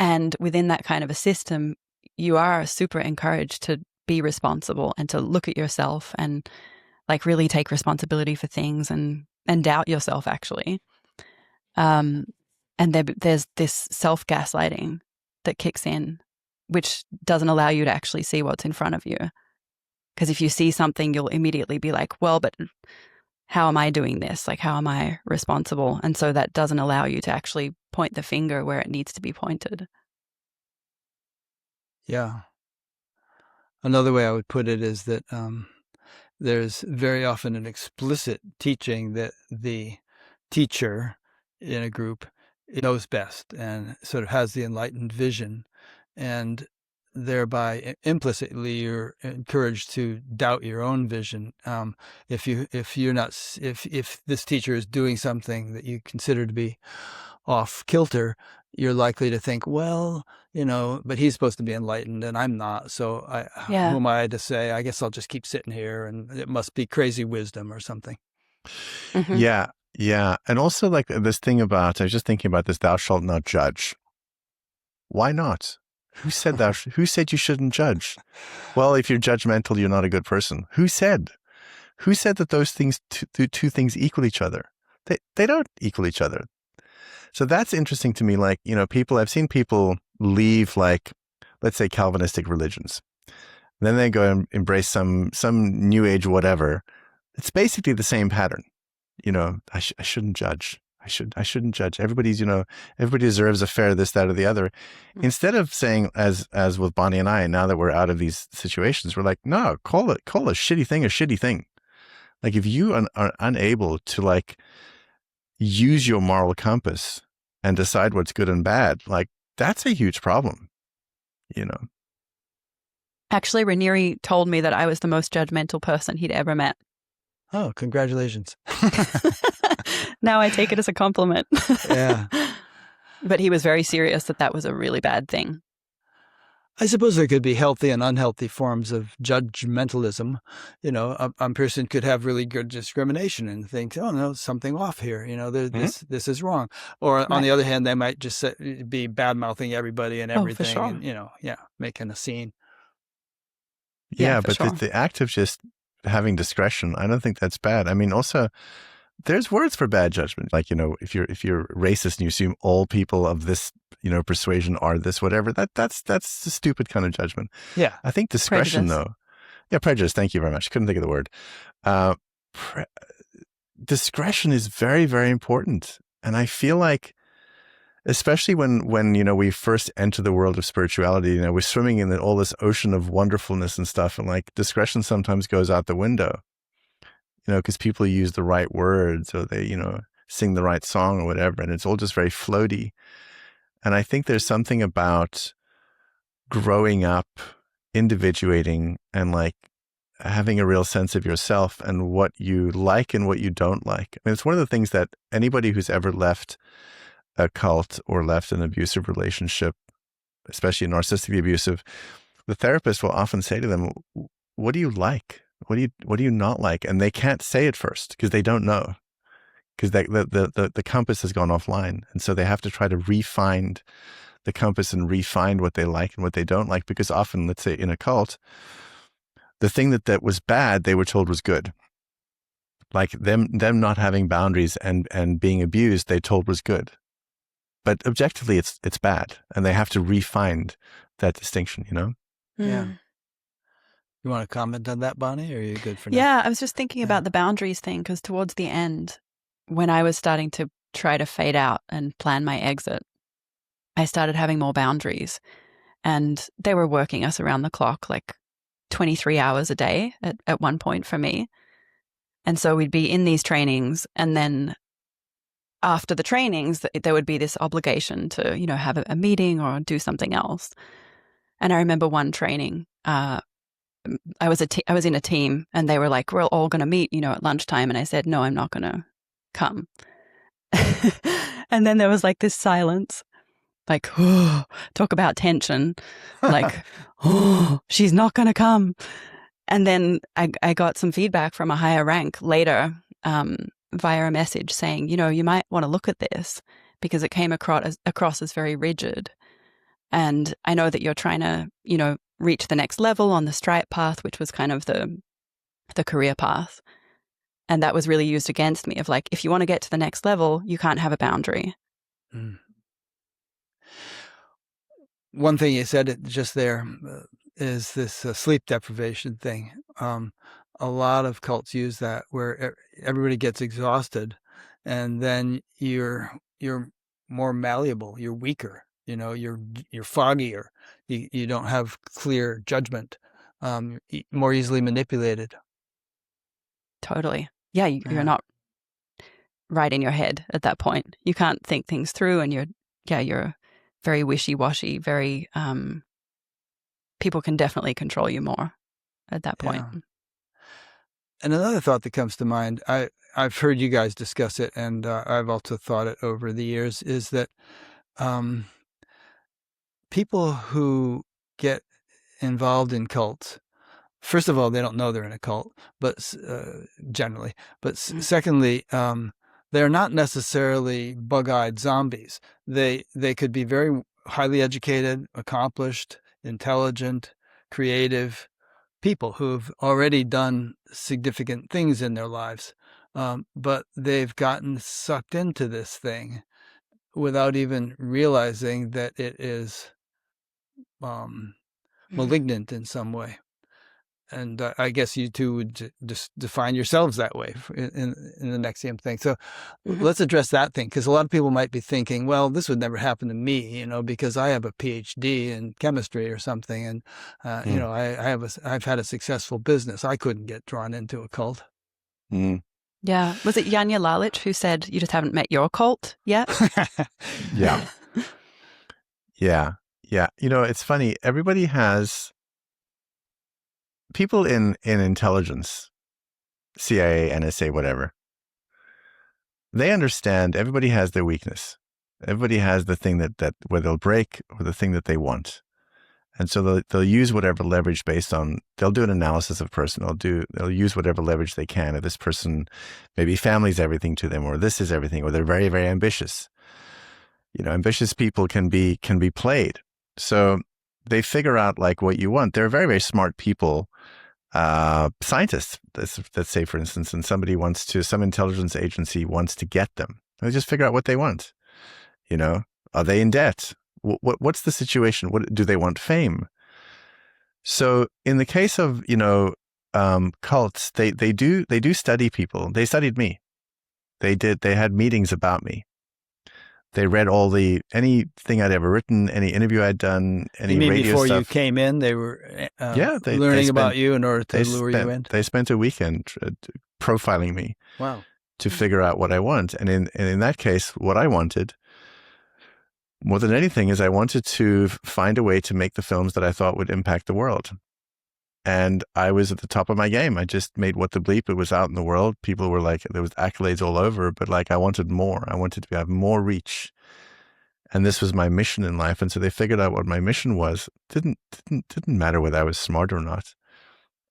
And within that kind of a system, you are super encouraged to be responsible and to look at yourself and really take responsibility for things and doubt yourself actually. And there's this self-gaslighting that kicks in, which doesn't allow you to actually see what's in front of you. Because if you see something, you'll immediately be like, well, but how am I doing this? How am I responsible? And so that doesn't allow you to actually point the finger where it needs to be pointed. Yeah. Another way I would put it is that there's very often an explicit teaching that the teacher in a group knows best and sort of has the enlightened vision, and thereby implicitly you're encouraged to doubt your own vision. If this teacher is doing something that you consider to be off kilter, you're likely to think, well, but he's supposed to be enlightened and I'm not. So who am I to say? I guess I'll just keep sitting here and it must be crazy wisdom or something. Mm-hmm. Yeah. Yeah. And also this thing about, I was just thinking about this, thou shalt not judge. Why not? Who said that? Who said you shouldn't judge? Well, if you're judgmental, you're not a good person. Who said? Who said that those things, two things equal each other? They don't equal each other. So that's interesting to me. I've seen people leave, let's say Calvinistic religions. Then they go and embrace some new age, whatever. It's basically the same pattern. I shouldn't judge. I shouldn't judge. Everybody deserves a fair this, that, or the other. Instead of saying, as with Bonnie and I, now that we're out of these situations, we're like, no, call a shitty thing a shitty thing. If you are unable to use your moral compass and decide what's good and bad, that's a huge problem, Actually, Raniere told me that I was the most judgmental person he'd ever met. Oh, congratulations. Now I take it as a compliment. Yeah. But he was very serious that was a really bad thing. I suppose there could be healthy and unhealthy forms of judgmentalism. A person could have really good discrimination and think, oh, no, something off here. This is wrong. Or on the other hand, they might just be bad-mouthing everybody and everything. Oh, for sure. And, making a scene. Yeah, but the act of just having discretion, I don't think that's bad. I mean, also, there's words for bad judgment. Like, if you're racist and you assume all people of this, persuasion are this, whatever, that's a stupid kind of judgment. Yeah. I think discretion, prejudice. though. Yeah, prejudice. Thank you very much. Couldn't think of the word. Discretion is very, very important. And I feel like, especially when we first enter the world of spirituality, we're swimming in all this ocean of wonderfulness and stuff. And like discretion sometimes goes out the window, because people use the right words or they, sing the right song or whatever. And it's all just very floaty. And I think there's something about growing up, individuating, and like having a real sense of yourself and what you like and what you don't like. I mean, it's one of the things that anybody who's ever left a cult or left an abusive relationship, especially narcissistically abusive, the therapist will often say to them, what do you like? What do you not like? And they can't say it first because they don't know, because the compass has gone offline. And so they have to try to refine the compass and refine what they like and what they don't like. Because often, let's say in a cult, the thing that was bad, they were told was good. Like them not having boundaries and being abused, they told was good. But objectively, it's bad. And they have to refine that distinction, Yeah. You want to comment on that, Bonnie, or are you good for now? Yeah, I was just thinking about the boundaries thing, because towards the end, when I was starting to try to fade out and plan my exit, I started having more boundaries. And they were working us around the clock, like 23 hours a day at one point for me. And so we'd be in these trainings, and then after the trainings, there would be this obligation to, have a meeting or do something else. And I remember one training, I was in a team, and they were like, we're all going to meet, at lunchtime. And I said, no, I'm not going to come. And then there was like this silence, like, oh, talk about tension, like, oh, she's not going to come. And then I got some feedback from a higher rank later, via a message saying, you might want to look at this because it came across as very rigid. And I know that you're trying to, reach the next level on the Stripe path, which was kind of the career path. And that was really used against me of like, if you want to get to the next level, you can't have a boundary. Mm. One thing you said just there is this sleep deprivation thing. A lot of cults use that, where everybody gets exhausted, and then you're more malleable, you're weaker, you're foggier, you don't have clear judgment, more easily manipulated. Totally. Yeah, you're not right in your head at that point. You can't think things through, and you're very wishy-washy, very people can definitely control you more at that point. Yeah. And another thought that comes to mind, I've heard you guys discuss it, and I've also thought it over the years, is that people who get involved in cults, first of all, they don't know they're in a cult, but generally. But secondly, they're not necessarily bug-eyed zombies. They could be very highly educated, accomplished, intelligent, creative people who've already done significant things in their lives, but they've gotten sucked into this thing without even realizing that it is malignant in some way. And I guess you two would just define yourselves that way in the NXIVM thing. So let's address that thing, because a lot of people might be thinking, well, this would never happen to me, because I have a PhD in chemistry or something, and I've had a successful business. I couldn't get drawn into a cult. Yeah, was it Yanya Lalich who said you just haven't met your cult yet? Yeah. Yeah. It's funny. Everybody has. People in intelligence, CIA, NSA, whatever, they understand everybody has their weakness. Everybody has the thing that where they'll break, or the thing that they want. And so they'll use whatever leverage based on, they'll do an analysis of a person. They'll use whatever leverage they can. If this person, maybe family's everything to them, or this is everything, or they're very, very ambitious. Ambitious people can be played. So they figure out like what you want. They're very, very smart people, scientists, let's say, for instance, and some intelligence agency wants to get them. They just figure out what they want. Are they in debt? What's the situation? What do they want? Fame. So in the case of cults, they do study people. They studied me. They had meetings about me. They read anything I'd ever written, any interview I'd done, any radio before stuff. You came in, they were learning about you in order to lure you in. They spent a weekend profiling me. Wow. To figure out what I want, and in that case, what I wanted more than anything is I wanted to find a way to make the films that I thought would impact the world. And I was at the top of my game. I just made What the Bleep. It was out in the world. People were like, there was accolades all over, but like I wanted more. I wanted to have more reach. And this was my mission in life. And so they figured out what my mission was. Didn't matter whether I was smart or not.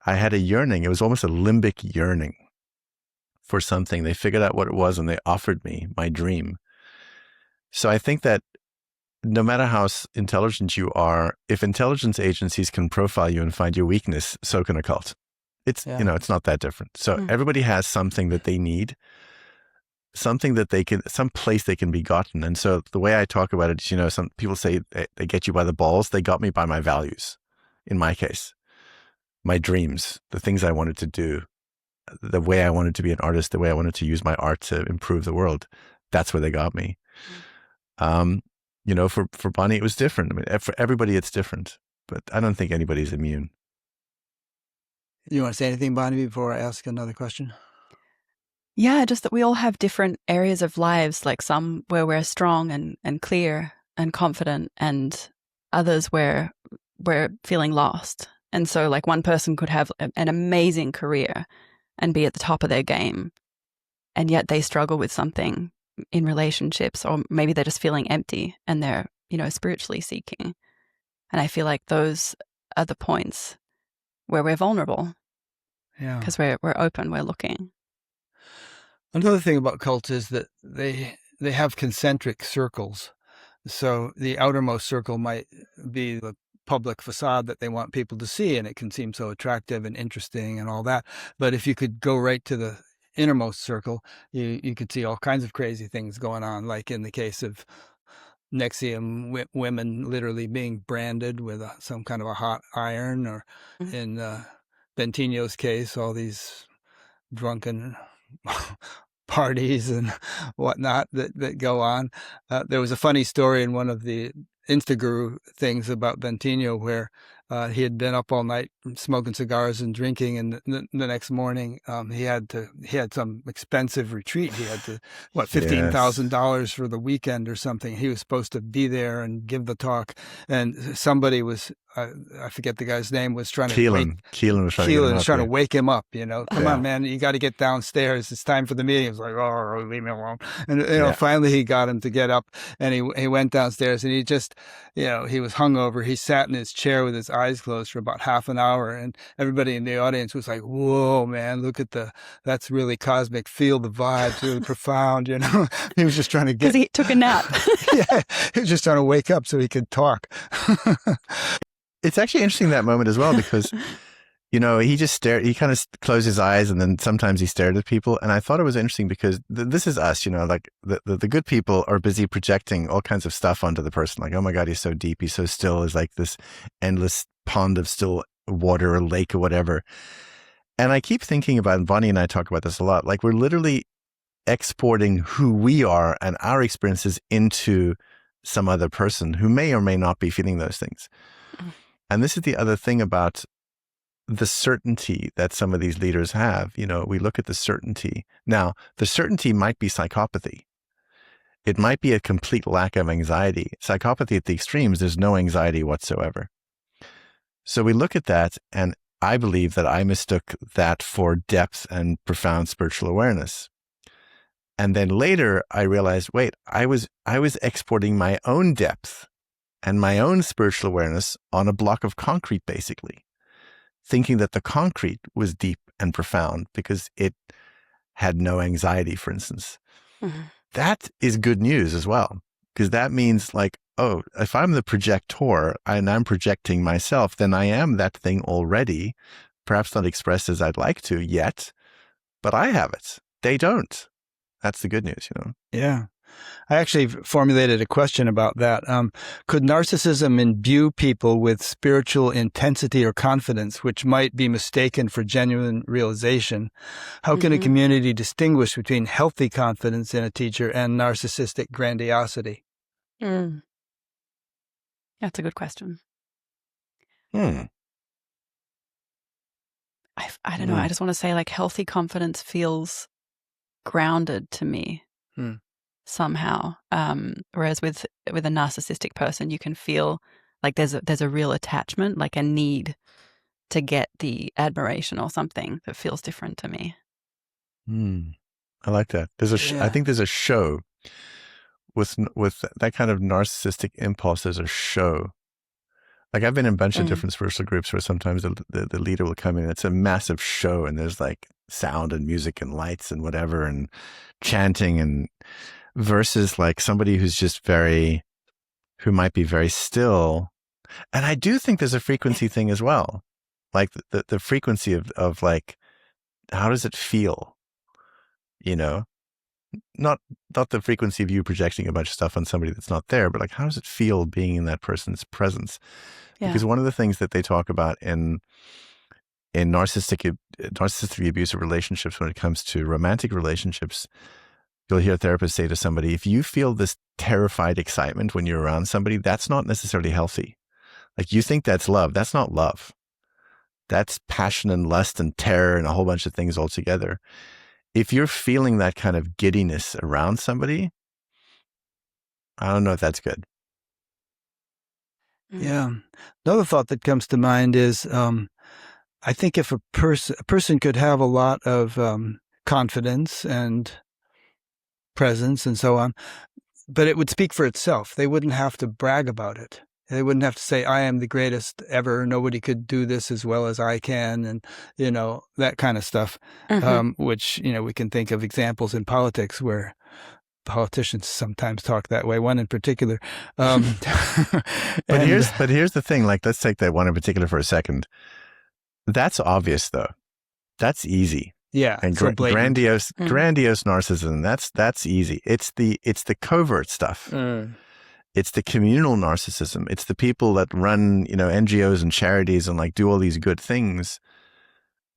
I had a yearning. It was almost a limbic yearning for something. They figured out what it was and they offered me my dream. So I think that no matter how intelligent you are, if intelligence agencies can profile you and find your weakness, so can a cult. It's not that different. So everybody has something that they need, something that some place they can be gotten. And so the way I talk about it is, some people say they get you by the balls. They got me by my values. In my case, my dreams, the things I wanted to do, the way I wanted to be an artist, the way I wanted to use my art to improve the world. That's where they got me. For Bonnie, it was different. I mean, for everybody, it's different, but I don't think anybody's immune. You want to say anything, Bonnie, before I ask another question? Yeah, just that we all have different areas of lives, like some where we're strong and clear and confident, and others where we're feeling lost. And so like one person could have an amazing career and be at the top of their game, and yet they struggle with something in relationships, or maybe they're just feeling empty and they're, spiritually seeking. And I feel like those are the points where we're vulnerable. Yeah. Because we're open, we're looking. Another thing about cults is that they have concentric circles. So the outermost circle might be the public facade that they want people to see, and it can seem so attractive and interesting and all that. But if you could go right to the innermost circle, you could see all kinds of crazy things going on, like in the case of NXIVM women literally being branded with some kind of a hot iron, or in Bentigno's case, all these drunken parties and whatnot that go on. There was a funny story in one of the Inst Guru things about Bentigno where he had been up all night smoking cigars and drinking, and the next morning he had some expensive retreat. He had to $15,000 for the weekend or something. He was supposed to be there and give the talk, and somebody was I forget the guy's name, was trying to Keelan was trying to wake him up. Come on, man, you got to get downstairs. It's time for the meeting. He was like, oh, leave me alone. And finally he got him to get up, and he went downstairs, and he just he was hungover. He sat in his chair with his eyes closed for about half an hour, and everybody in the audience was like, whoa, man, look at that's really cosmic. Feel the vibes, really profound. He was just trying to because he took a nap. Yeah, he was just trying to wake up so he could talk. It's actually interesting, that moment as well, because he just stared. He kind of closed his eyes, and then sometimes he stared at people. And I thought it was interesting because this is us, like the good people are busy projecting all kinds of stuff onto the person. Like, oh my God, he's so deep, he's so still. Is like this endless pond of still water or lake or whatever. And I keep thinking about, and Bonnie and I talk about this a lot, like we're literally exporting who we are and our experiences into some other person who may or may not be feeling those things. And this is the other thing about the certainty that some of these leaders have. We look at the certainty. Now, the certainty might be psychopathy. It might be a complete lack of anxiety. Psychopathy at the extremes, there's no anxiety whatsoever. So we look at that, and I believe that I mistook that for depth and profound spiritual awareness. And then later I realized, wait, I was exporting my own depth and my own spiritual awareness on a block of concrete, basically, thinking that the concrete was deep and profound because it had no anxiety, for instance. Mm-hmm. That is good news as well, because that means like, oh, if I'm the projector and I'm projecting myself, then I am that thing already, perhaps not expressed as I'd like to yet, but I have it. They don't. That's the good news, you know? Yeah. I actually formulated a question about that. Could narcissism imbue people with spiritual intensity or confidence, which might be mistaken for genuine realization? How can a community distinguish between healthy confidence in a teacher and narcissistic grandiosity? That's a good question. Hmm. I don't know. I just want to say, like, healthy confidence feels grounded to me somehow. Whereas with a narcissistic person, you can feel like there's a real attachment, like a need to get the admiration or something that feels different to me. I like that. I think there's a show with that kind of narcissistic impulse. There's a show. Like I've been in a bunch of different spiritual groups where sometimes the leader will come in. It's a massive show, and there's like sound and music and lights and whatever and chanting, and versus like somebody who's just who might be very still. And I do think there's a frequency thing as well, like the frequency of like, how does it feel? You know, not the frequency of you projecting a bunch of stuff on somebody that's not there, but like, how does it feel being in that person's presence? Yeah. Because one of the things that they talk about in narcissistic abusive relationships, when it comes to romantic relationships, you'll hear therapists say to somebody, if you feel this terrified excitement when you're around somebody, that's not necessarily healthy. Like you think that's love. That's not love. That's passion and lust and terror and a whole bunch of things all together. If you're feeling that kind of giddiness around somebody, I don't know if that's good. Yeah. Another thought that comes to mind is, I think if a person could have a lot of confidence and presence and so on, but it would speak for itself. They wouldn't have to brag about it. They wouldn't have to say, I am the greatest ever. Nobody could do this as well as I can. And, you know, that kind of stuff, which, you know, we can think of examples in politics where politicians sometimes talk that way. One in particular. But here's the thing. Like, let's take that one in particular for a second. That's obvious, though. That's easy. Yeah, and so grandiose narcissism. That's easy. It's the covert stuff. It's the communal narcissism. It's the people that run, you know, NGOs and charities and like do all these good things.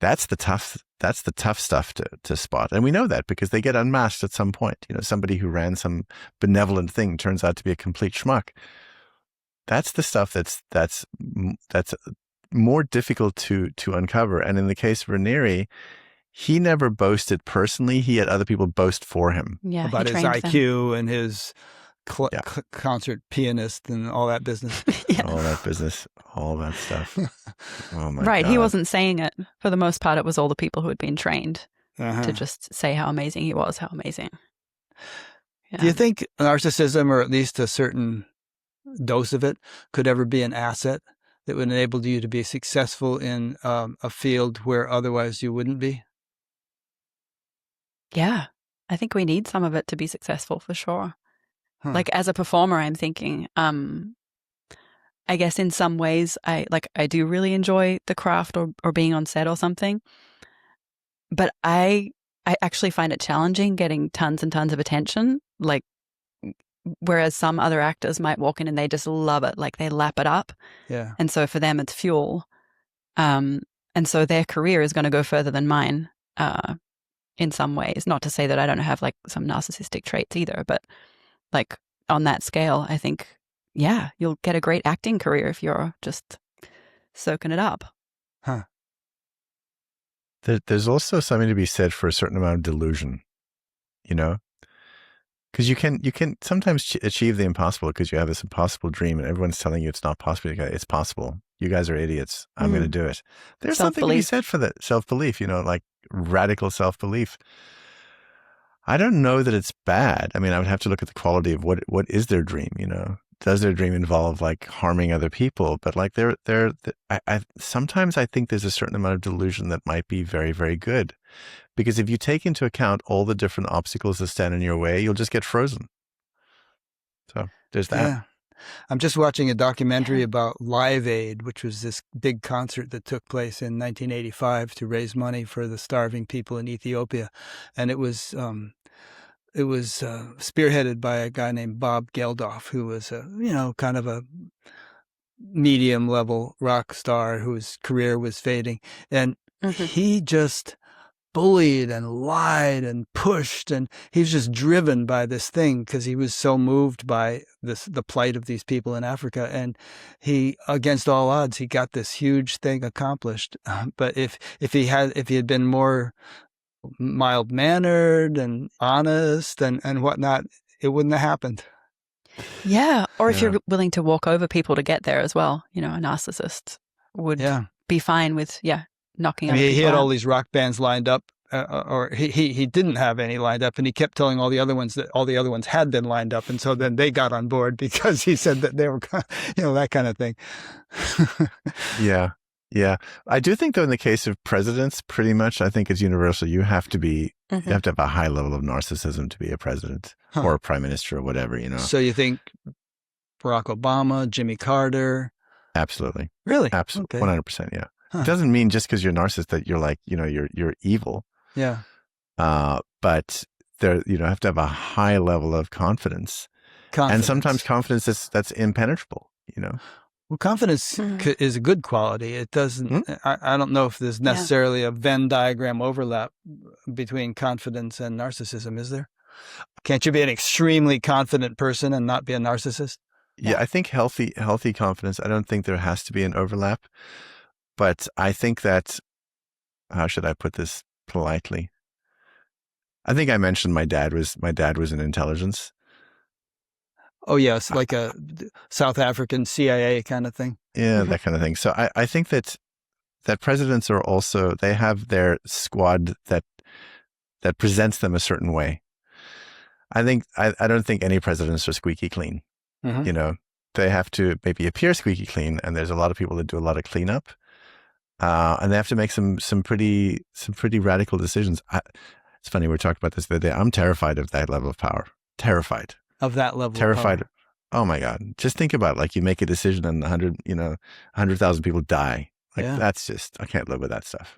That's the tough stuff to spot. And we know that because they get unmasked at some point. You know, somebody who ran some benevolent thing turns out to be a complete schmuck. That's the stuff that's more difficult to uncover. And in the case of Raniere, he never boasted personally. He had other people boast for him. Yeah, about his IQ and his concert pianist and all that business. All that business, all that stuff. Oh my right. God. He wasn't saying it. For the most part, it was all the people who had been trained to just say how amazing he was, how amazing. Yeah. Do you think narcissism, or at least a certain dose of it, could ever be an asset that would enable you to be successful in a field where otherwise you wouldn't be? Yeah. I think we need some of it to be successful for sure. Like as a performer, I'm thinking, I guess in some ways I do really enjoy the craft or being on set or something, but I actually find it challenging getting tons and tons of attention. Like, whereas some other actors might walk in and they just love it, like they lap it up. Yeah. And so for them, it's fuel. And so their career is going to go further than mine in some ways. Not to say that I don't have like some narcissistic traits either, but like on that scale, I think, yeah, you'll get a great acting career if you're just soaking it up. There's also something to be said for a certain amount of delusion, you know? Because you can sometimes achieve the impossible because you have this impossible dream and everyone's telling you it's not possible. It's possible. You guys are idiots. I'm going to do it. There's something to be said for that self-belief, you know, like radical self-belief. I don't know that it's bad. I mean, I would have to look at the quality of what is their dream, Does their dream involve like harming other people? But like I sometimes I think there's a certain amount of delusion that might be very, very good. Because if you take into account all the different obstacles that stand in your way, you'll just get frozen. So there's that. Yeah. I'm just watching a documentary about Live Aid, which was this big concert that took place in 1985 to raise money for the starving people in Ethiopia. And it was spearheaded by a guy named Bob Geldof, who was kind of a medium level rock star whose career was fading. And he just bullied and lied and pushed, and he was just driven by this thing because he was so moved by the plight of these people in Africa. And he, against all odds, he got this huge thing accomplished. But if he had been more mild-mannered and honest and whatnot, it wouldn't have happened. Yeah. Or if you're willing to walk over people to get there as well, a narcissist would be fine with, knocking other people he had out. all these rock bands lined up, or he didn't have any lined up, and he kept telling all the other ones that all the other ones had been lined up, and so then they got on board because he said that they were, that kind of thing. Yeah. I do think, though, in the case of presidents, pretty much, I think it's universal. You have to have a high level of narcissism to be a president or a prime minister or whatever, So you think Barack Obama, Jimmy Carter? Absolutely. Really? Absolutely. Okay. 100%. Yeah. It doesn't mean just because you're a narcissist that you're like, you're evil. Yeah. But there, have to have a high level of confidence. And sometimes confidence that's impenetrable, Well, confidence is a good quality. It doesn't, I don't know if there's necessarily a Venn diagram overlap between confidence and narcissism, is there? Can't you be an extremely confident person and not be a narcissist? Yeah, I think healthy confidence, I don't think there has to be an overlap. But I think that, how should I put this politely? I think I mentioned my dad was in intelligence. Oh, yes, like a South African CIA kind of thing. Yeah, that kind of thing. So I think that presidents are also, they have their squad that presents them a certain way. I don't think any presidents are squeaky clean. They have to maybe appear squeaky clean, and there's a lot of people that do a lot of cleanup. And they have to make some pretty radical decisions. It's funny, we were talking about this the other day. I'm terrified of that level of power. Terrified. Of that level Terrified. of power. Oh my God. Just think about it. Like, you make a decision and 100,000 people die. Like, that's just, I can't live with that stuff.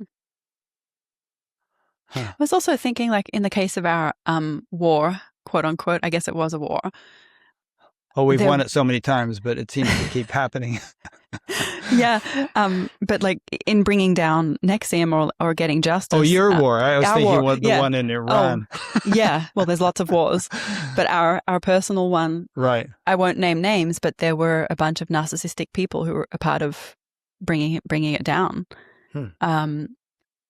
I was also thinking, like, in the case of our war, quote unquote, I guess it was a war. Oh, we've won it so many times, but it seems to keep happening. But like in bringing down NXIVM or getting justice. Oh, your war. I was thinking the one in Iran. Well, there's lots of wars. But our personal one, right? I won't name names, but there were a bunch of narcissistic people who were a part of bringing it down.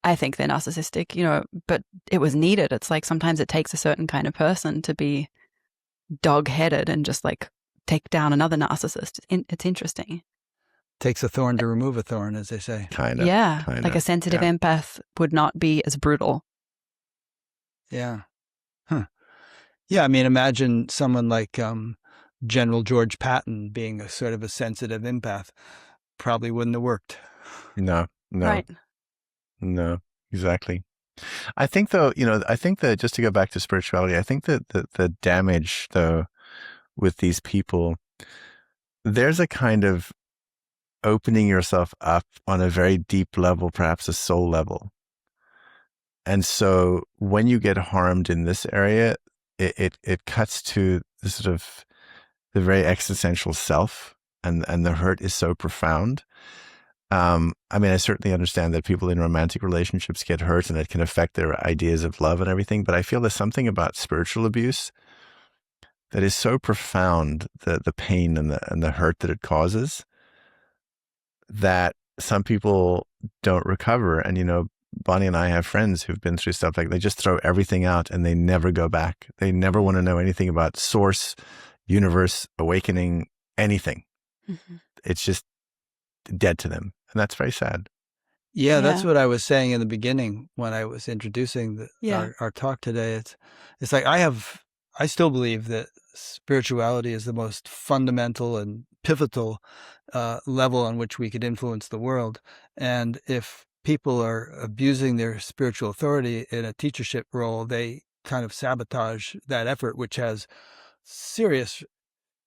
I think they're narcissistic, but it was needed. It's like sometimes it takes a certain kind of person to be dog-headed and just like take down another narcissist. It's interesting. Takes a thorn to remove a thorn, as they say. Kind of. Yeah. Like a sensitive empath would not be as brutal. Yeah. Yeah, I mean, imagine someone like General George Patton being a sort of a sensitive empath. Probably wouldn't have worked. No. Right. No, exactly. I think, though, I think that, just to go back to spirituality, I think that the damage, though, with these people, there's a kind of opening yourself up on a very deep level, perhaps a soul level. And so when you get harmed in this area, it cuts to the sort of the very existential self, and the hurt is so profound. I mean, I certainly understand that people in romantic relationships get hurt and it can affect their ideas of love and everything, but I feel there's something about spiritual abuse that is so profound, the pain and the hurt that it causes, that some people don't recover. And, Bonnie and I have friends who've been through stuff like, they just throw everything out and they never go back. They never want to know anything about source, universe, awakening, anything. It's just dead to them. And that's very sad. Yeah, that's Yeah. what I was saying in the beginning when I was introducing Yeah. our talk today. It's like I still believe that spirituality is the most fundamental and pivotal level on which we could influence the world. And if people are abusing their spiritual authority in a teachership role, they kind of sabotage that effort, which has serious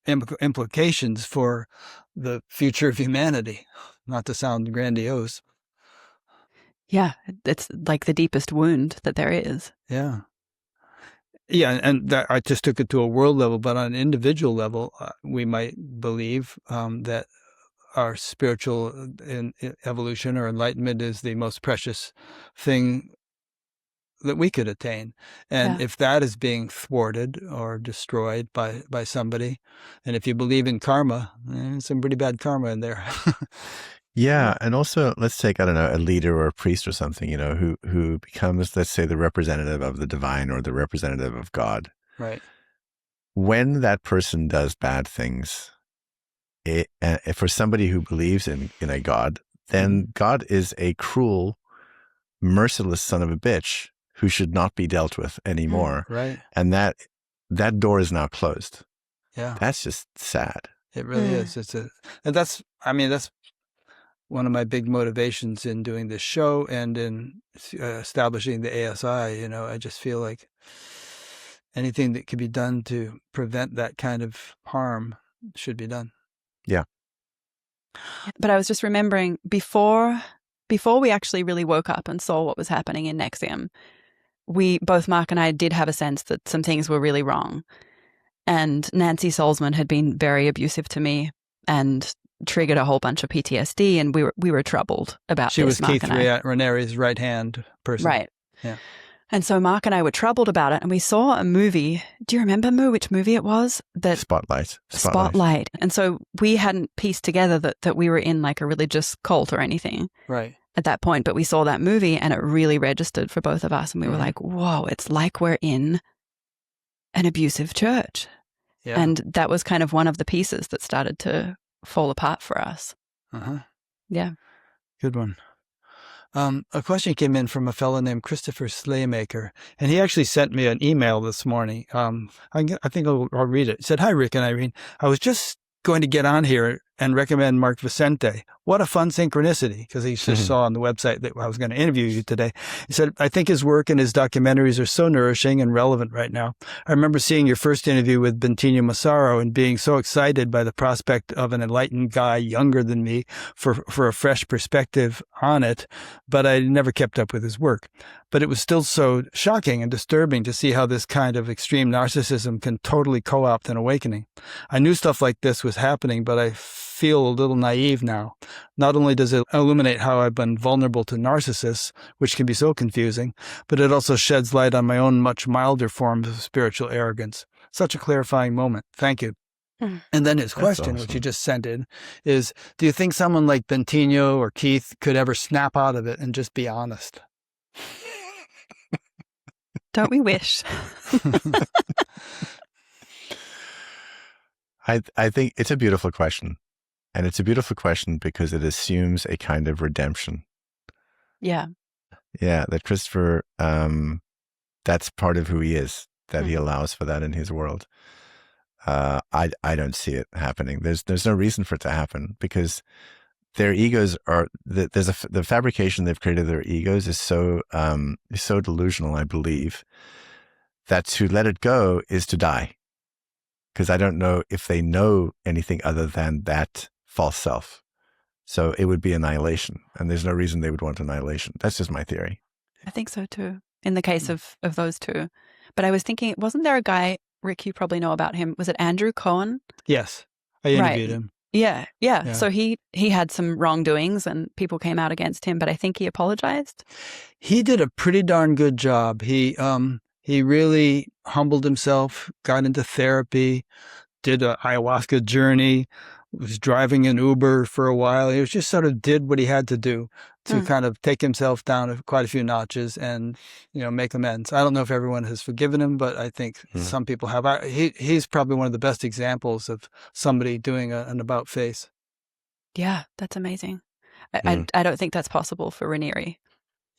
implications for the future of humanity. Not to sound grandiose. Yeah. It's like the deepest wound that there is. Yeah. Yeah, and that, I just took it to a world level, but on an individual level, we might believe that our spiritual evolution or enlightenment is the most precious thing that we could attain. And Yeah. if that is being thwarted or destroyed by somebody, and if you believe in karma, some pretty bad karma in there. Yeah, and also let's take, I don't know, a leader or a priest or something, you know, who becomes, let's say, the representative of the divine or the representative of God. Right. When that person does bad things, for somebody who believes in a God, then God is a cruel, merciless son of a bitch who should not be dealt with anymore. Right. And that door is now closed. Yeah. That's just sad. It really is. And that's one of my big motivations in doing this show and in establishing the ASI. You know, I just feel like anything that could be done to prevent that kind of harm should be done. Yeah. But I was just remembering before we actually really woke up and saw what was happening in NXIVM, both Mark and I did have a sense that some things were really wrong. And Nancy Salzman had been very abusive to me and triggered a whole bunch of PTSD, and we were troubled about She this. was Mark Keith and I. Raniere's right-hand person. Right. Yeah. And so Mark and I were troubled about it, and we saw a movie. Do you remember, Moo, which movie it was? Spotlight. And so we hadn't pieced together that we were in like a religious cult or anything. Right. At that point, but we saw that movie and it really registered for both of us. And we were like, whoa, it's like we're in an abusive church. Yeah. And that was kind of one of the pieces that started to fall apart for us. Yeah. Good one. A question came in from a fellow named Christopher Slaymaker, and he actually sent me an email this morning. I think I'll read it. He said, "Hi, Rick and Irene. I was just going to get on here and recommend Mark Vicente. What a fun synchronicity," because he just saw on the website that I was going to interview you today. He said, "I think his work and his documentaries are so nourishing and relevant right now. I remember seeing your first interview with Bentinho Massaro and being so excited by the prospect of an enlightened guy younger than me for a fresh perspective on it, but I never kept up with his work. But it was still so shocking and disturbing to see how this kind of extreme narcissism can totally co-opt an awakening. I knew stuff like this was happening, but I feel a little naive now. Not only does it illuminate how I've been vulnerable to narcissists, which can be so confusing, but it also sheds light on my own much milder forms of spiritual arrogance. Such a clarifying moment. Thank you." And then his question, which he just sent in, is, do you think someone like Bentinho or Keith could ever snap out of it and just be honest? Don't we wish? I think it's a beautiful question. And it's a beautiful question because it assumes a kind of redemption. Yeah. Yeah, that Christopher, that's part of who he is, that he allows for that in his world. I don't see it happening. There's no reason for it to happen because their egos are, the fabrication they've created of their egos is so delusional, I believe, that to let it go is to die. Because I don't know if they know anything other than that false self. So it would be annihilation. And there's no reason they would want annihilation. That's just my theory. I think so too, in the case of those two. But I was thinking, wasn't there a guy, Rick, you probably know about him. Was it Andrew Cohen? Yes. I interviewed him. Yeah. So he had some wrongdoings and people came out against him, but I think he apologized. He did a pretty darn good job. He really humbled himself, got into therapy, did an ayahuasca journey, was driving an Uber for a while. He was just sort of did what he had to do to kind of take himself down quite a few notches and, make amends. I don't know if everyone has forgiven him, but I think some people have. He's probably one of the best examples of somebody doing an about face. Yeah, that's amazing. I don't think that's possible for Raniere,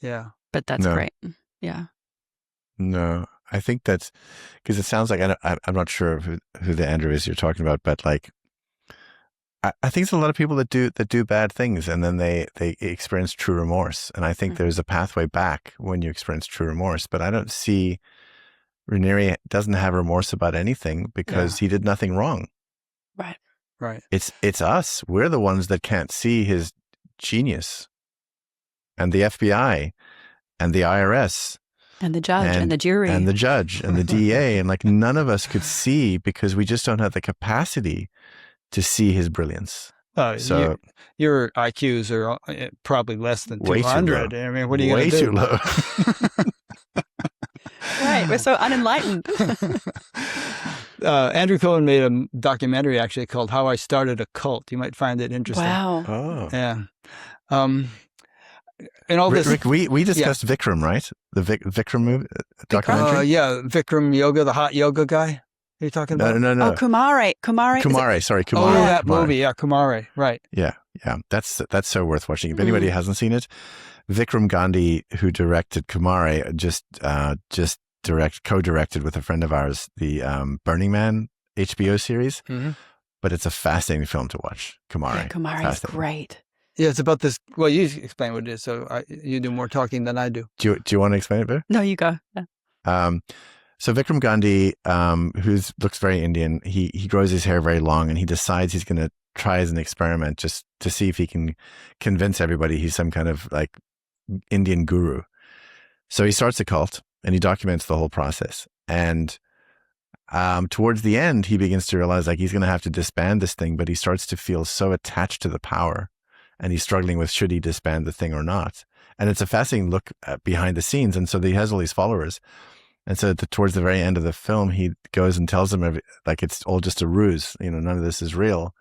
Yeah. but that's No. great. Yeah. No, I think that's because it sounds like I'm not sure who the Andrew is you're talking about, but like I think there's a lot of people that do bad things and then they experience true remorse, and I think there's a pathway back when you experience true remorse. But I don't see Raniere doesn't have remorse about anything because he did nothing wrong. Right. Right. It's us. We're the ones that can't see his genius, and the FBI, and the IRS. And the judge and the jury. And the judge and the DA. And like none of us could see because we just don't have the capacity to see his brilliance. So your IQs are probably less than Way too 200. low. I mean, what are you going to do? Way too low. Right. We're so unenlightened. Andrew Cohen made a documentary actually called How I Started a Cult. You might find it interesting. Wow. Oh. Yeah. And all this. Rick, we discussed Vikram, right? The Vikram movie, documentary? Yeah, Vikram Yoga, the hot yoga guy. Are you talking about? No. Oh, Kumare. Sorry, Kumare. Oh, that Kumare. movie. Yeah, Kumare. Right. Yeah. That's so worth watching. If anybody hasn't seen it, Vikram Gandhi, who directed Kumare, just co-directed with a friend of ours the Burning Man HBO series. Mm-hmm. But it's a fascinating film to watch. Kumare. Yeah, Kumare is great. Yeah, it's about this. Well, you explain what it is, so you do more talking than I do. Do you want to explain it, better? No, you go. Yeah. So Vikram Gandhi, who looks very Indian, he grows his hair very long, and he decides he's going to try as an experiment just to see if he can convince everybody he's some kind of like Indian guru. So he starts a cult, and he documents the whole process. And towards the end, he begins to realize like he's going to have to disband this thing, but he starts to feel so attached to the power. And he's struggling with should he disband the thing or not. And it's a fascinating look behind the scenes. And so he has all these followers. And so towards the very end of the film, he goes and tells them like it's all just a ruse. None of this is real.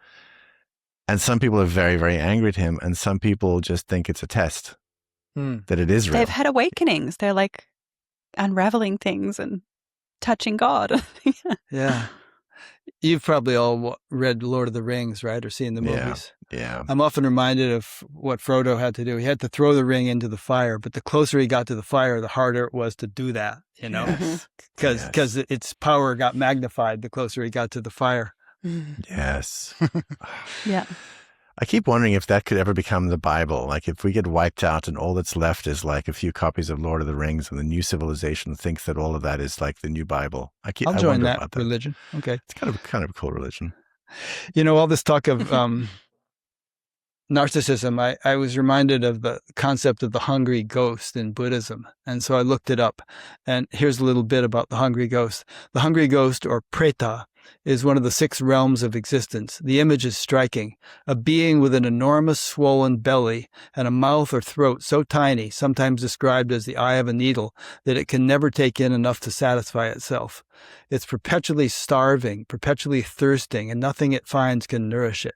And some people are very, very angry at him. And some people just think it's a test, that it is real. They've had awakenings. They're like unraveling things and touching God. Yeah. You've probably all read Lord of the Rings, right? Or seen the movies. Yeah. I'm often reminded of what Frodo had to do. He had to throw the ring into the fire, but the closer he got to the fire, the harder it was to do that, because its power got magnified the closer he got to the fire. Yes. Yeah. I keep wondering if that could ever become the Bible. Like if we get wiped out and all that's left is like a few copies of Lord of the Rings and the new civilization thinks that all of that is like the new Bible. I'll join that religion. Okay. It's kind of a cool religion. All this talk of narcissism, I was reminded of the concept of the hungry ghost in Buddhism. And so I looked it up. And here's a little bit about the hungry ghost. The hungry ghost, or preta, is one of the 6 realms of existence. The image is striking. A being with an enormous swollen belly and a mouth or throat so tiny, sometimes described as the eye of a needle, that it can never take in enough to satisfy itself. It's perpetually starving, perpetually thirsting, and nothing it finds can nourish it.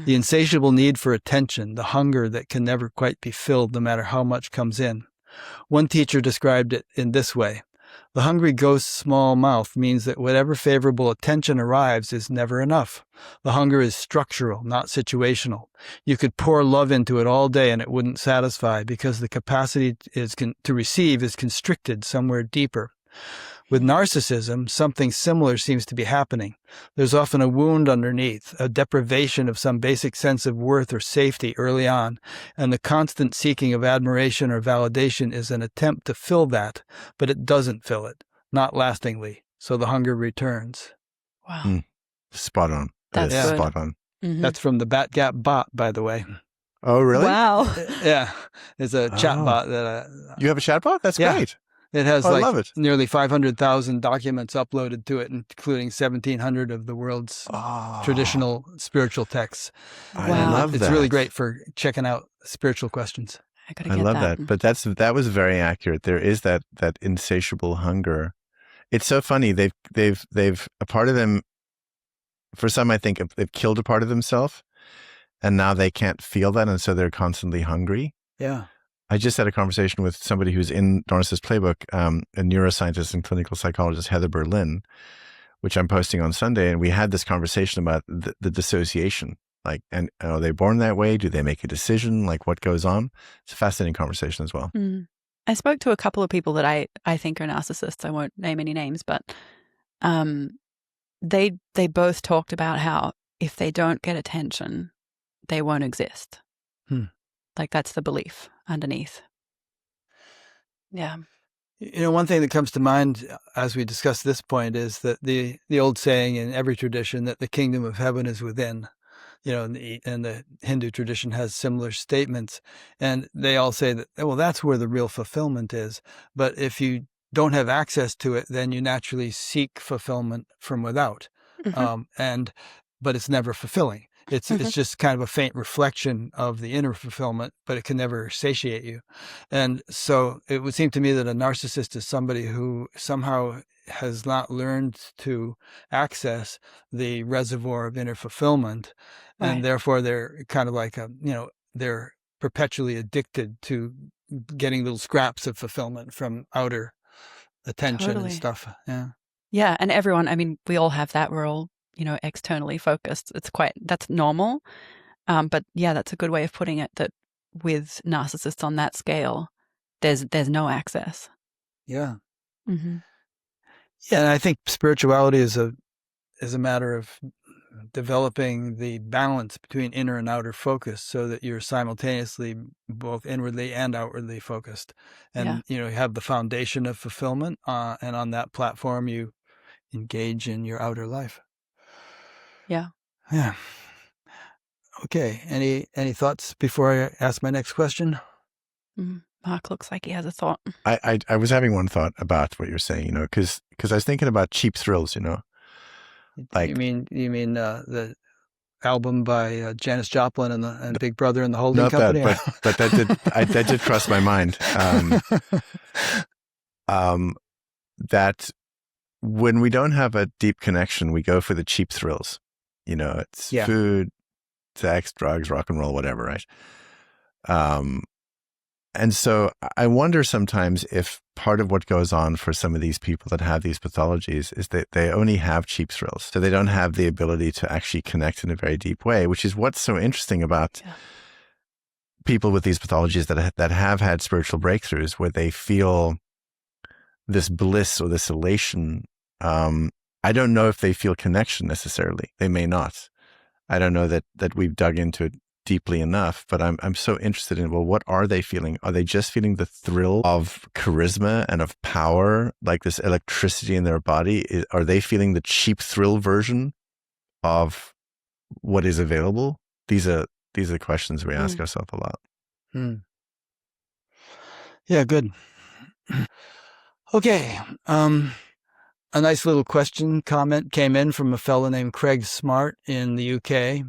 The insatiable need for attention, the hunger that can never quite be filled no matter how much comes in. One teacher described it in this way. The hungry ghost's small mouth means that whatever favorable attention arrives is never enough. The hunger is structural, not situational. You could pour love into it all day and it wouldn't satisfy because the capacity to receive is constricted somewhere deeper. With narcissism, something similar seems to be happening. There's often a wound underneath, a deprivation of some basic sense of worth or safety early on, and the constant seeking of admiration or validation is an attempt to fill that, but it doesn't fill it, not lastingly, so the hunger returns. Wow. Spot on. That's good. Spot on. Mm-hmm. That's from the BatGap bot, by the way. Oh, really? Wow. Yeah. It's a chat bot that you have a chat bot? That's great. It has I love it. Nearly 500,000 documents uploaded to it, including 1,700 of the world's traditional spiritual texts. I love that. It's really great for checking out spiritual questions. I love that. But that was very accurate. There is that insatiable hunger. It's so funny. They've a part of them. For some, I think they've killed a part of themselves, and now they can't feel that, and so they're constantly hungry. Yeah. I just had a conversation with somebody who's in Narcissists Playbook, a neuroscientist and clinical psychologist, Heather Berlin, which I'm posting on Sunday. And we had this conversation about the dissociation Like, and are they born that way? Do they make a decision? Like, what goes on? It's a fascinating conversation as well. I spoke to a couple of people that I think are narcissists. I won't name any names, but they both talked about how if they don't get attention, they won't exist. Like, that's the belief underneath. Yeah. One thing that comes to mind as we discuss this point is that the old saying in every tradition that the kingdom of heaven is within. And the Hindu tradition has similar statements, and they all say that, well, that's where the real fulfillment is. But if you don't have access to it, then you naturally seek fulfillment from without. But it's never fulfilling. It's just kind of a faint reflection of the inner fulfillment, but it can never satiate you. And so it would seem to me that a narcissist is somebody who somehow has not learned to access the reservoir of inner fulfillment. And therefore they're kind of like they're perpetually addicted to getting little scraps of fulfillment from outer attention and stuff. Yeah. Yeah. And everyone, I mean, we all have that. We're all, externally focused. That's normal. But yeah, that's a good way of putting it, that with narcissists on that scale, there's no access. Yeah. Yeah. And I think spirituality is a matter of developing the balance between inner and outer focus so that you're simultaneously both inwardly and outwardly focused. And, you have the foundation of fulfillment, and on that platform, you engage in your outer life. Yeah. Yeah. Okay. Any thoughts before I ask my next question? Mark looks like he has a thought. I was having one thought about what you're saying, because I was thinking about cheap thrills, Like, you mean the album by Janis Joplin and Big Brother and the Holding not Company? that, but that did cross my mind. That when we don't have a deep connection, we go for the cheap thrills. It's food, sex, drugs, rock and roll, whatever, right? And so I wonder sometimes if part of what goes on for some of these people that have these pathologies is that they only have cheap thrills. So they don't have the ability to actually connect in a very deep way, which is what's so interesting about people with these pathologies that have had spiritual breakthroughs, where they feel this bliss or this elation. I don't know if they feel connection necessarily. They may not. I don't know that we've dug into it deeply enough, but I'm so interested in, well, what are they feeling? Are they just feeling the thrill of charisma and of power, like this electricity in their body? Are they feeling the cheap thrill version of what is available? These are questions we ask ourselves a lot. Yeah, good. Okay. A nice little comment came in from a fellow named Craig Smart in the UK.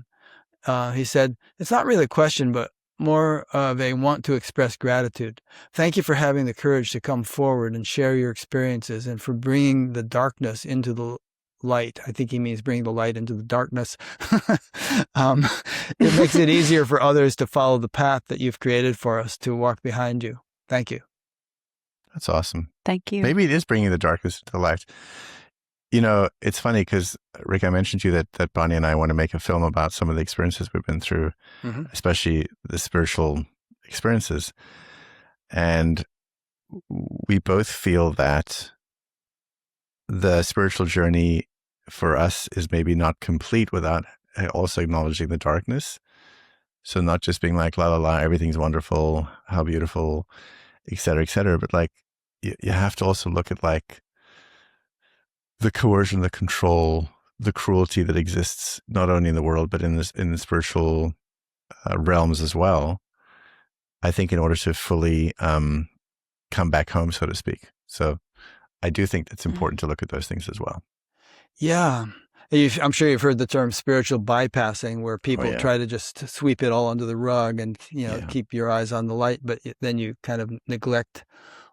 He said, it's not really a question, but more of a want to express gratitude. Thank you for having the courage to come forward and share your experiences, and for bringing the darkness into the light. I think he means bringing the light into the darkness. It makes it easier for others to follow the path that you've created for us to walk behind you. Thank you. That's awesome. Thank you. Maybe it is bringing the darkness to the light. It's funny because, Rick, I mentioned to you that Bonnie and I want to make a film about some of the experiences we've been through, especially the spiritual experiences. And we both feel that the spiritual journey for us is maybe not complete without also acknowledging the darkness. So not just being like, la, la, la, everything's wonderful, how beautiful, et cetera, but like, you have to also look at like the coercion, the control, the cruelty that exists not only in the world, but in the spiritual realms as well. I think in order to fully come back home, so to speak. So I do think it's important to look at those things as well. Yeah. I'm sure you've heard the term spiritual bypassing, where people try to just sweep it all under the rug and, keep your eyes on the light, but then you kind of neglect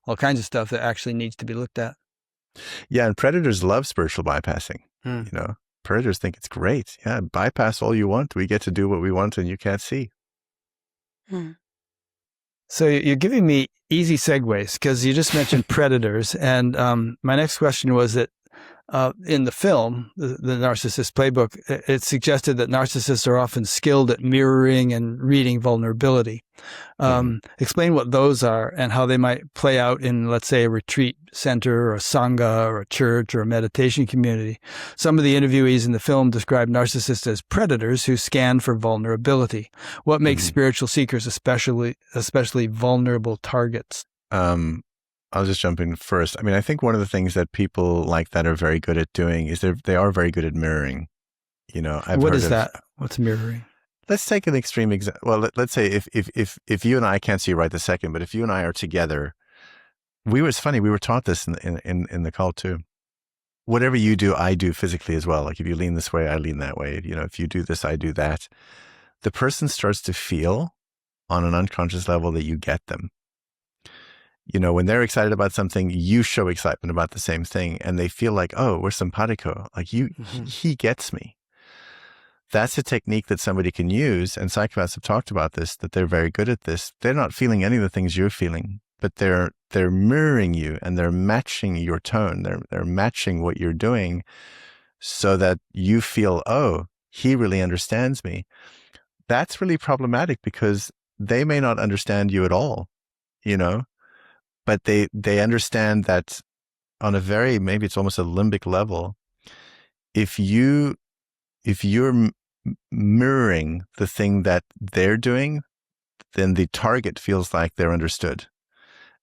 all kinds of stuff that actually needs to be looked at. Yeah. And predators love spiritual bypassing. Predators think it's great. Yeah. Bypass all you want. We get to do what we want and you can't see. So you're giving me easy segues, because you just mentioned predators. And my next question was that in the film, the Narcissists Playbook, it suggested that narcissists are often skilled at mirroring and reading vulnerability. Explain what those are and how they might play out in, let's say, a retreat center or a sangha or a church or a meditation community. Some of the interviewees in the film describe narcissists as predators who scan for vulnerability. What makes spiritual seekers especially vulnerable targets? I'll just jump in first. I mean, I think one of the things that people like that are very good at doing is they are very good at mirroring. You know, what is that? What's mirroring? Let's take an extreme example. Well, let's say if you and I can't see you right this second, but if you and I are together, it's funny. We were taught this in the cult too. Whatever you do, I do physically as well. Like if you lean this way, I lean that way. You know, if you do this, I do that. The person starts to feel on an unconscious level that you get them. You know, when they're excited about something, you show excitement about the same thing, and they feel like, oh, we're simpatico. Like he gets me. That's a technique that somebody can use, and psychopaths have talked about this, that they're very good at this. They're not feeling any of the things you're feeling, but they're mirroring you, and they're matching your tone. They're matching what you're doing so that you feel, oh, he really understands me. That's really problematic because they may not understand you at all, you know? But they understand that on a very, maybe it's almost a limbic level, if you're mirroring the thing that they're doing, then the target feels like they're understood.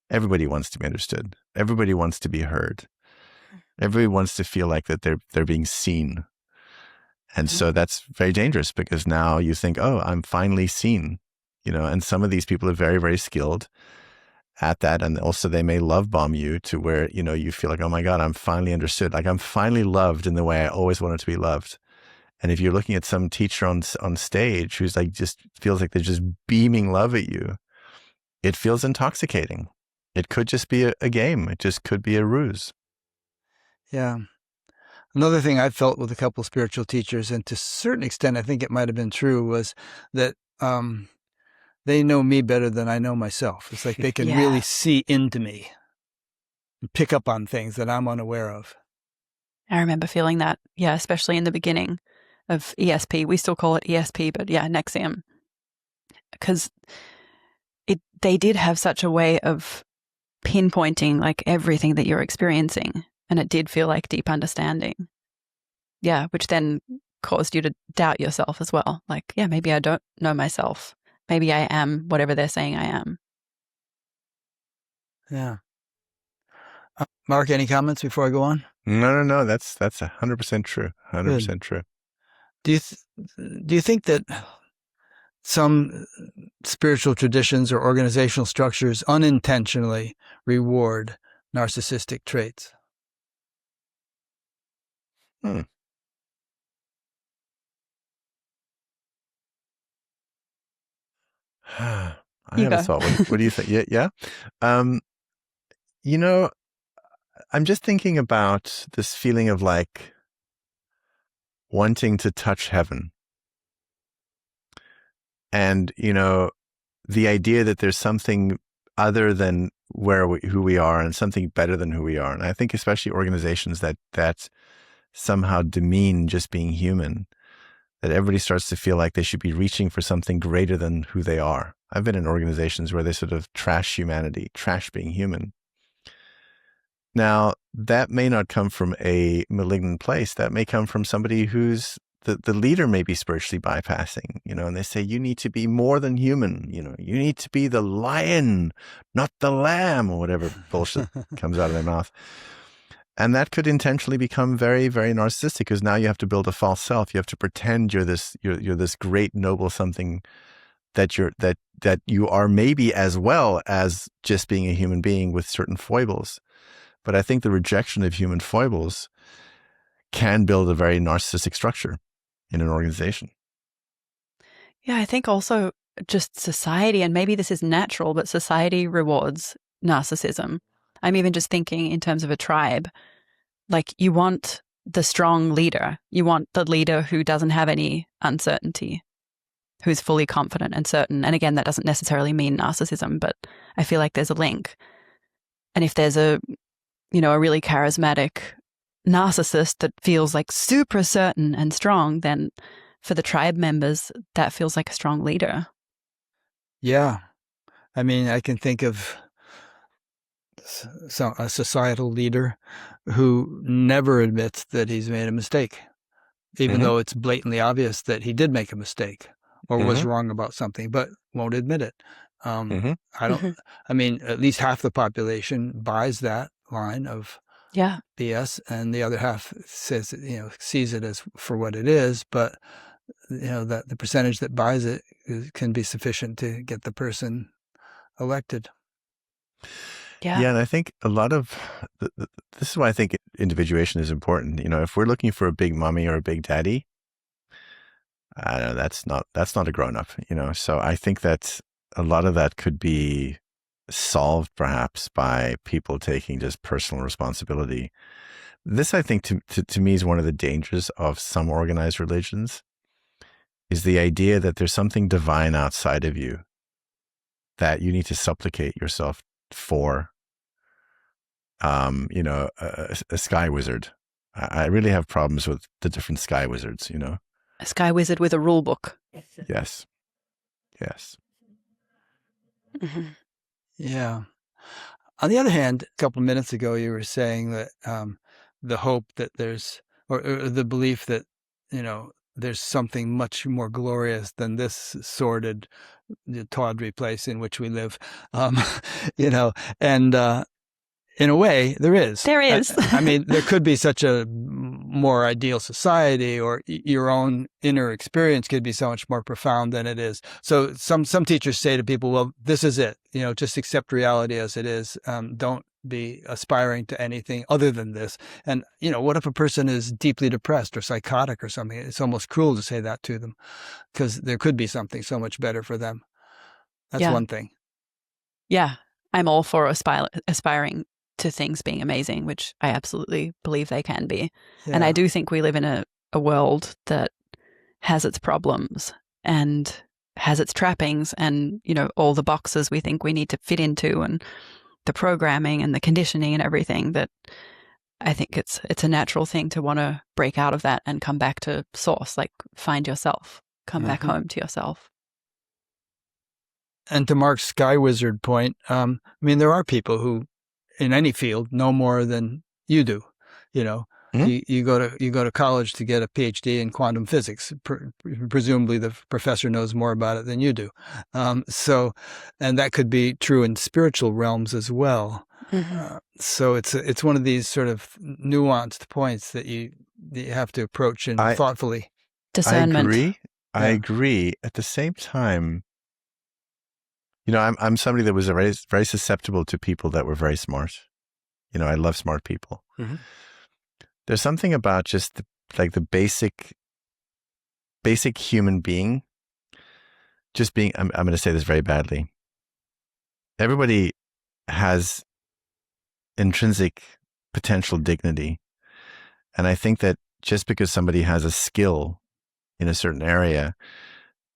Everybody wants to be understood. Everybody wants to be heard. Everybody wants to feel like that they're being seen. And so that's very dangerous because now you think, oh, I'm finally seen, you know, and some of these people are very, very skilled at that. And also they may love bomb you to where, you know, you feel like, oh my God, I'm finally understood. Like I'm finally loved in the way I always wanted to be loved. And if you're looking at some teacher on stage who's like, just feels like they're just beaming love at you, it feels intoxicating. It could just be a game. It just could be a ruse. Yeah. Another thing I felt with a couple of spiritual teachers, and to a certain extent, I think it might have been true, was that, they know me better than I know myself. It's like they can really see into me and pick up on things that I'm unaware of. I remember feeling that, especially in the beginning of ESP. We still call it ESP, but NXIVM. Because they did have such a way of pinpointing like everything that you're experiencing. And it did feel like deep understanding. Yeah, which then caused you to doubt yourself as well. Like, maybe I don't know myself. Maybe I am whatever they're saying I am. Yeah. Mark, any comments before I go on? No. That's 100% true. 100% true. Do you think that some spiritual traditions or organizational structures unintentionally reward narcissistic traits? I have a thought. What do you think? Yeah. You know, I'm just thinking about this feeling of like wanting to touch heaven. And, you know, the idea that there's something other than who we are and something better than who we are. And I think especially organizations that somehow demean just being human, that everybody starts to feel like they should be reaching for something greater than who they are. I've been in organizations where they sort of trash humanity, trash being human. Now, that may not come from a malignant place. That may come from somebody who's the leader may be spiritually bypassing, you know, and they say, you need to be more than human. You know, you need to be the lion, not the lamb, or whatever bullshit comes out of their mouth. And that could intentionally become very, very narcissistic because now you have to build a false self. You have to pretend you're this great, noble something that you are maybe as well as just being a human being with certain foibles. But I think the rejection of human foibles can build a very narcissistic structure in an organization. Yeah, I think also just society, and maybe this is natural, but society rewards narcissism. I'm even just thinking in terms of a tribe, like you want the strong leader. You want the leader who doesn't have any uncertainty, who's fully confident and certain. And again, that doesn't necessarily mean narcissism, but I feel like there's a link. And if there's a really charismatic narcissist that feels like super certain and strong, then for the tribe members, that feels like a strong leader. Yeah. I mean, I can think of a societal leader who never admits that he's made a mistake, even though it's blatantly obvious that he did make a mistake or was wrong about something, but won't admit it. I mean, at least half the population buys that line of BS, and the other half says, sees it as for what it is, but that the percentage that buys it can be sufficient to get the person elected. Yeah, and I think a lot of this is why I think individuation is important. If we're looking for a big mommy or a big daddy, that's not a grown up. So I think that a lot of that could be solved perhaps by people taking just personal responsibility. This, I think, to me, is one of the dangers of some organized religions, is the idea that there's something divine outside of you that you need to supplicate yourself for. A sky wizard. I really have problems with the different sky wizards, A sky wizard with a rule book. Yes. Yeah. On the other hand, a couple of minutes ago, you were saying that the hope that there's, or the belief that, there's something much more glorious than this sordid, tawdry place in which we live, and in a way, there is. There is. I mean, there could be such a more ideal society, or your own inner experience could be so much more profound than it is. So some teachers say to people, well, this is it. Just accept reality as it is. Don't be aspiring to anything other than this. And, what if a person is deeply depressed or psychotic or something? It's almost cruel to say that to them, because there could be something so much better for them. That's one thing. Yeah. I'm all for aspiring to things being amazing, which I absolutely believe they can be. Yeah. And I do think we live in a world that has its problems and has its trappings and, all the boxes we think we need to fit into, and the programming and the conditioning and everything, that I think it's a natural thing to want to break out of that and come back to source, like find yourself, come back home to yourself. And to Mark's sky wizard point, there are people who, in any field, know more than you do. You go to college to get a PhD in quantum physics. Presumably, the professor knows more about it than you do. And that could be true in spiritual realms as well. So it's one of these sort of nuanced points that you have to approach thoughtfully. Discernment. I agree. At the same time, I'm somebody that was very, very susceptible to people that were very smart. I love smart people. There's something about just the basic human being, just being, I'm going to say this very badly. Everybody has intrinsic potential dignity. And I think that just because somebody has a skill in a certain area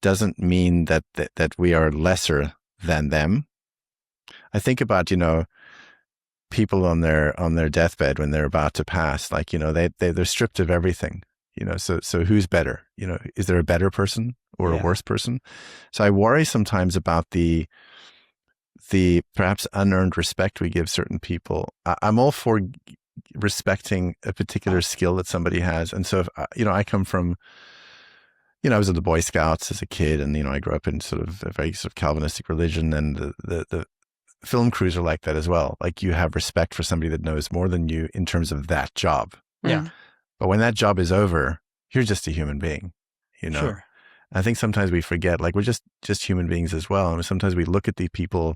doesn't mean that we are lesser than them. I think about, people on their deathbed when they're about to pass, they're stripped of everything, so who's better? Is there a better person or a worse person? So I worry sometimes about the perhaps unearned respect we give certain people. I'm all for respecting a particular skill that somebody has. And so, if, I come from, I was in the Boy Scouts as a kid, and, I grew up in sort of a very sort of Calvinistic religion, and the film crews are like that as well. Like, you have respect for somebody that knows more than you in terms of that job. Yeah. But when that job is over, you're just a human being, Sure. I think sometimes we forget, we're just human beings as well. And sometimes we look at the people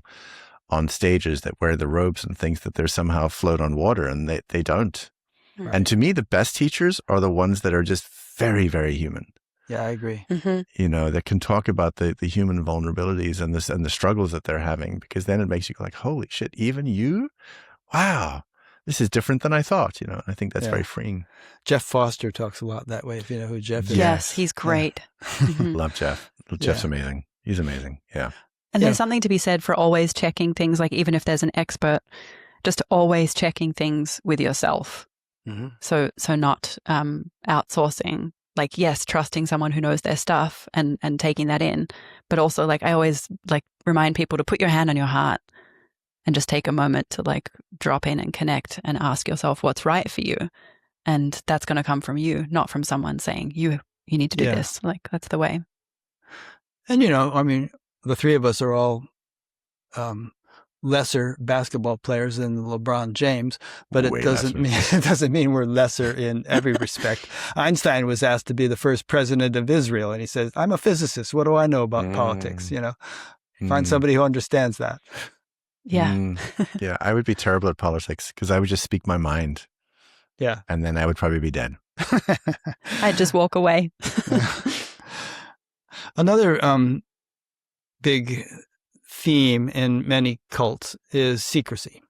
on stages that wear the robes and think that they're somehow float on water, and they don't. Right. And to me, the best teachers are the ones that are just very, very human. Yeah, I agree. That can talk about the human vulnerabilities and the struggles that they're having, because then it makes you go like, holy shit, even you? Wow, this is different than I thought. I think that's very freeing. Jeff Foster talks a lot that way, if you know who Jeff is. Yes, he's great. Love Jeff. Jeff's amazing. He's amazing. Yeah. And there's something to be said for always checking things, like even if there's an expert, just always checking things with yourself. Mm-hmm. So not outsourcing, like, yes, trusting someone who knows their stuff and taking that in, but also like I always like remind people to put your hand on your heart and just take a moment to like drop in and connect and ask yourself what's right for you. And that's going to come from you, not from someone saying you need to do this. Like, that's the way. And, you know, I mean, the three of us are all lesser basketball players than LeBron James, but it doesn't mean we're lesser in every respect. Einstein was asked to be the first president of Israel, and he says, "I'm a physicist. What do I know about politics?" You know, find somebody who understands that. Yeah. Yeah, I would be terrible at politics because I would just speak my mind. Yeah. And then I would probably be dead. I'd just walk away. Another big theme in many cults is secrecy.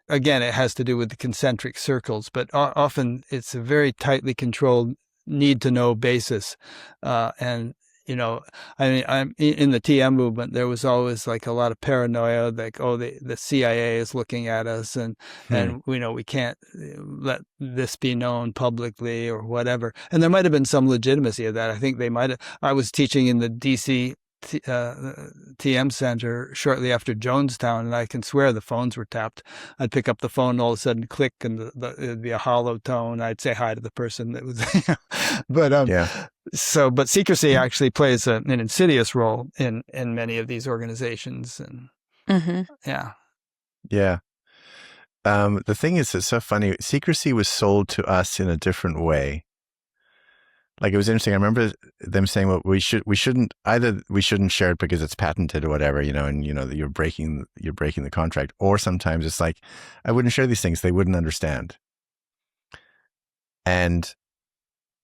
Again, it has to do with the concentric circles, but often it's a very tightly controlled need-to-know basis. And, you know, I mean, I'm in the TM movement, there was always like a lot of paranoia, like, oh, the CIA is looking at us, and you know, we can't let this be known publicly or whatever. And there might have been some legitimacy of that. I think I was teaching in the DC TM center shortly after Jonestown, and I can swear the phones were tapped. I'd pick up the phone, and all of a sudden click, and it'd be a hollow tone. I'd say hi to the person that was, but secrecy actually plays an insidious role in many of these organizations, and the thing is, it's so funny. Secrecy was sold to us in a different way. Like, it was interesting. I remember them saying, well, we shouldn't share it because it's patented or whatever, you know, and you know that you're breaking the contract. Or sometimes it's like, I wouldn't share these things. They wouldn't understand. And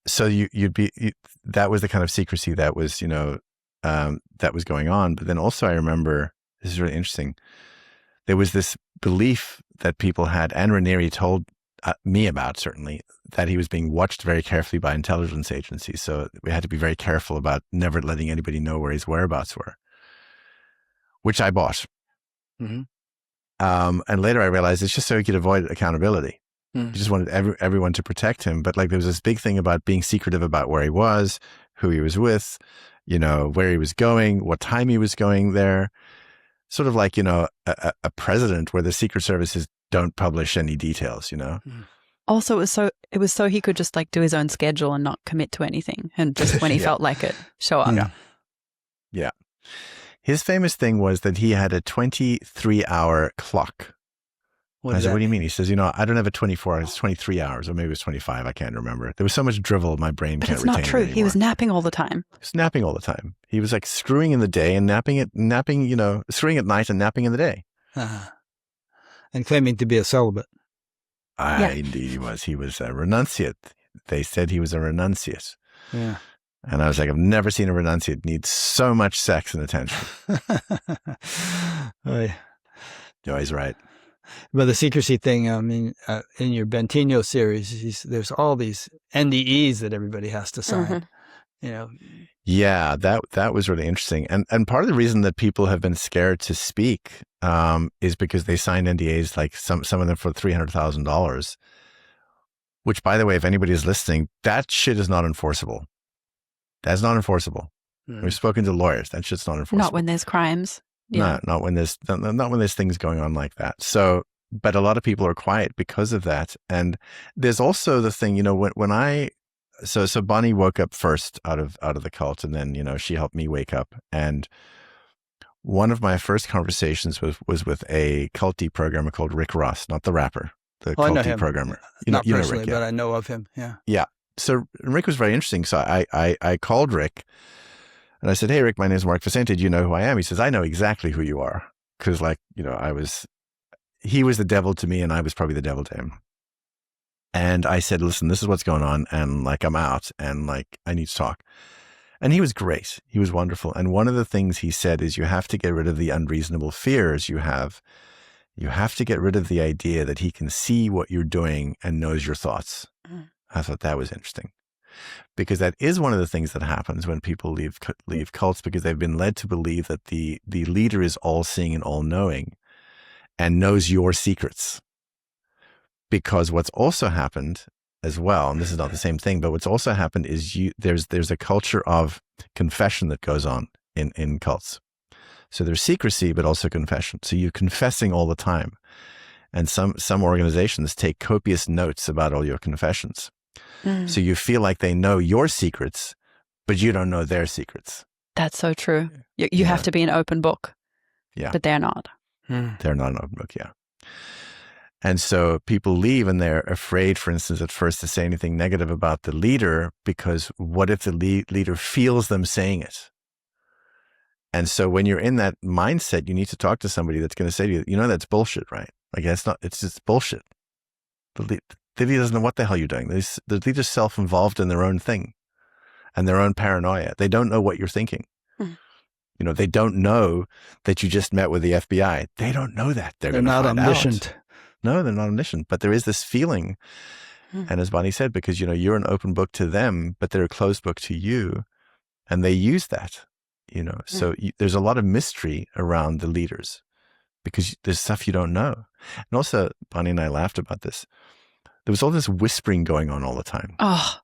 so that was the kind of secrecy that was, you know, that was going on. But then also I remember, this is really interesting. There was this belief that people had, and Raniere told me about, certainly, that he was being watched very carefully by intelligence agencies. So we had to be very careful about never letting anybody know where his whereabouts were, which I bought. Mm-hmm. And later I realized it's just so he could avoid accountability. He just wanted everyone to protect him. But like, there was this big thing about being secretive about where he was, who he was with, you know, where he was going, what time he was going there. Sort of like, you know, a president where the Secret Services don't publish any details, you know? Also, it was so he could just like do his own schedule and not commit to anything, and just when he felt like it, show up. Yeah. His famous thing was that he had a 23-hour clock. I said, what do you mean? He says, you know, I don't have a 24 hours, it's 23 hours, or maybe it was 25. I can't remember. There was so much drivel, my brain can't retain it. It's not true. He was napping all the time. He was napping all the time. He was like screwing in the day and napping, you know, screwing at night and napping in the day. And claiming to be a celibate. Indeed he was. He was a renunciate. They said he was a renunciate. Yeah. And I was like, I've never seen a renunciate need so much sex and attention. No, he's right. But the secrecy thing, I mean, in your Bentino series, there's all these NDEs that everybody has to sign. You know. Yeah, that was really interesting. And part of the reason that people have been scared to speak is because they signed NDAs, like some of them for $300,000, which, by the way, if anybody is listening, that shit is not enforceable. That's not enforceable. We've spoken to lawyers. That shit's not enforceable. Not when there's crimes. Yeah. Not when there's things going on like that. So, but a lot of people are quiet because of that. And there's also the thing, you know, so Bonnie woke up first out of the cult, and then, you know, she helped me wake up. And one of my first conversations was with a culty programmer called Rick Ross, not the rapper, the culty programmer. Not personally, Rick, but I know of him. Yeah. Yeah. So Rick was very interesting. So I called Rick. And I said, hey, Rick, my name is Mark Vicente. Do you know who I am? He says, I know exactly who you are. Because, like, you know, he was the devil to me, and I was probably the devil to him. And I said, listen, this is what's going on. And like, I'm out, and like, I need to talk. And he was great. He was wonderful. And one of the things he said is, you have to get rid of the unreasonable fears you have. You have to get rid of the idea that he can see what you're doing and knows your thoughts. I thought that was interesting. Because that is one of the things that happens when people leave cults, because they've been led to believe that the leader is all-seeing and all-knowing and knows your secrets. because what's also happened as well, and this is not the same thing, but what's also happened is there's a culture of confession that goes on in cults. So there's secrecy, but also confession. So you're confessing all the time. And some organizations take copious notes about all your confessions. So you feel like they know your secrets, but you don't know their secrets. That's so true. You have to be an open book. Yeah. But they're not. They're not an open book, yeah. And so people leave and they're afraid, for instance, at first to say anything negative about the leader, because what if the leader feels them saying it? And so when you're in that mindset, you need to talk to somebody that's going to say to you, that's bullshit, right? Like, it's just bullshit. The leader doesn't know what the hell you're doing. The leader's self-involved in their own thing and their own paranoia. They don't know what you're thinking. They don't know that you just met with the FBI. They don't know that. They're not omniscient. No, they're not omniscient. But there is this feeling. And as Bonnie said, because, you're an open book to them, but they're a closed book to you. And they use that, So there's a lot of mystery around the leaders because there's stuff you don't know. And also, Bonnie and I laughed about this. There was all this whispering going on all the time. Oh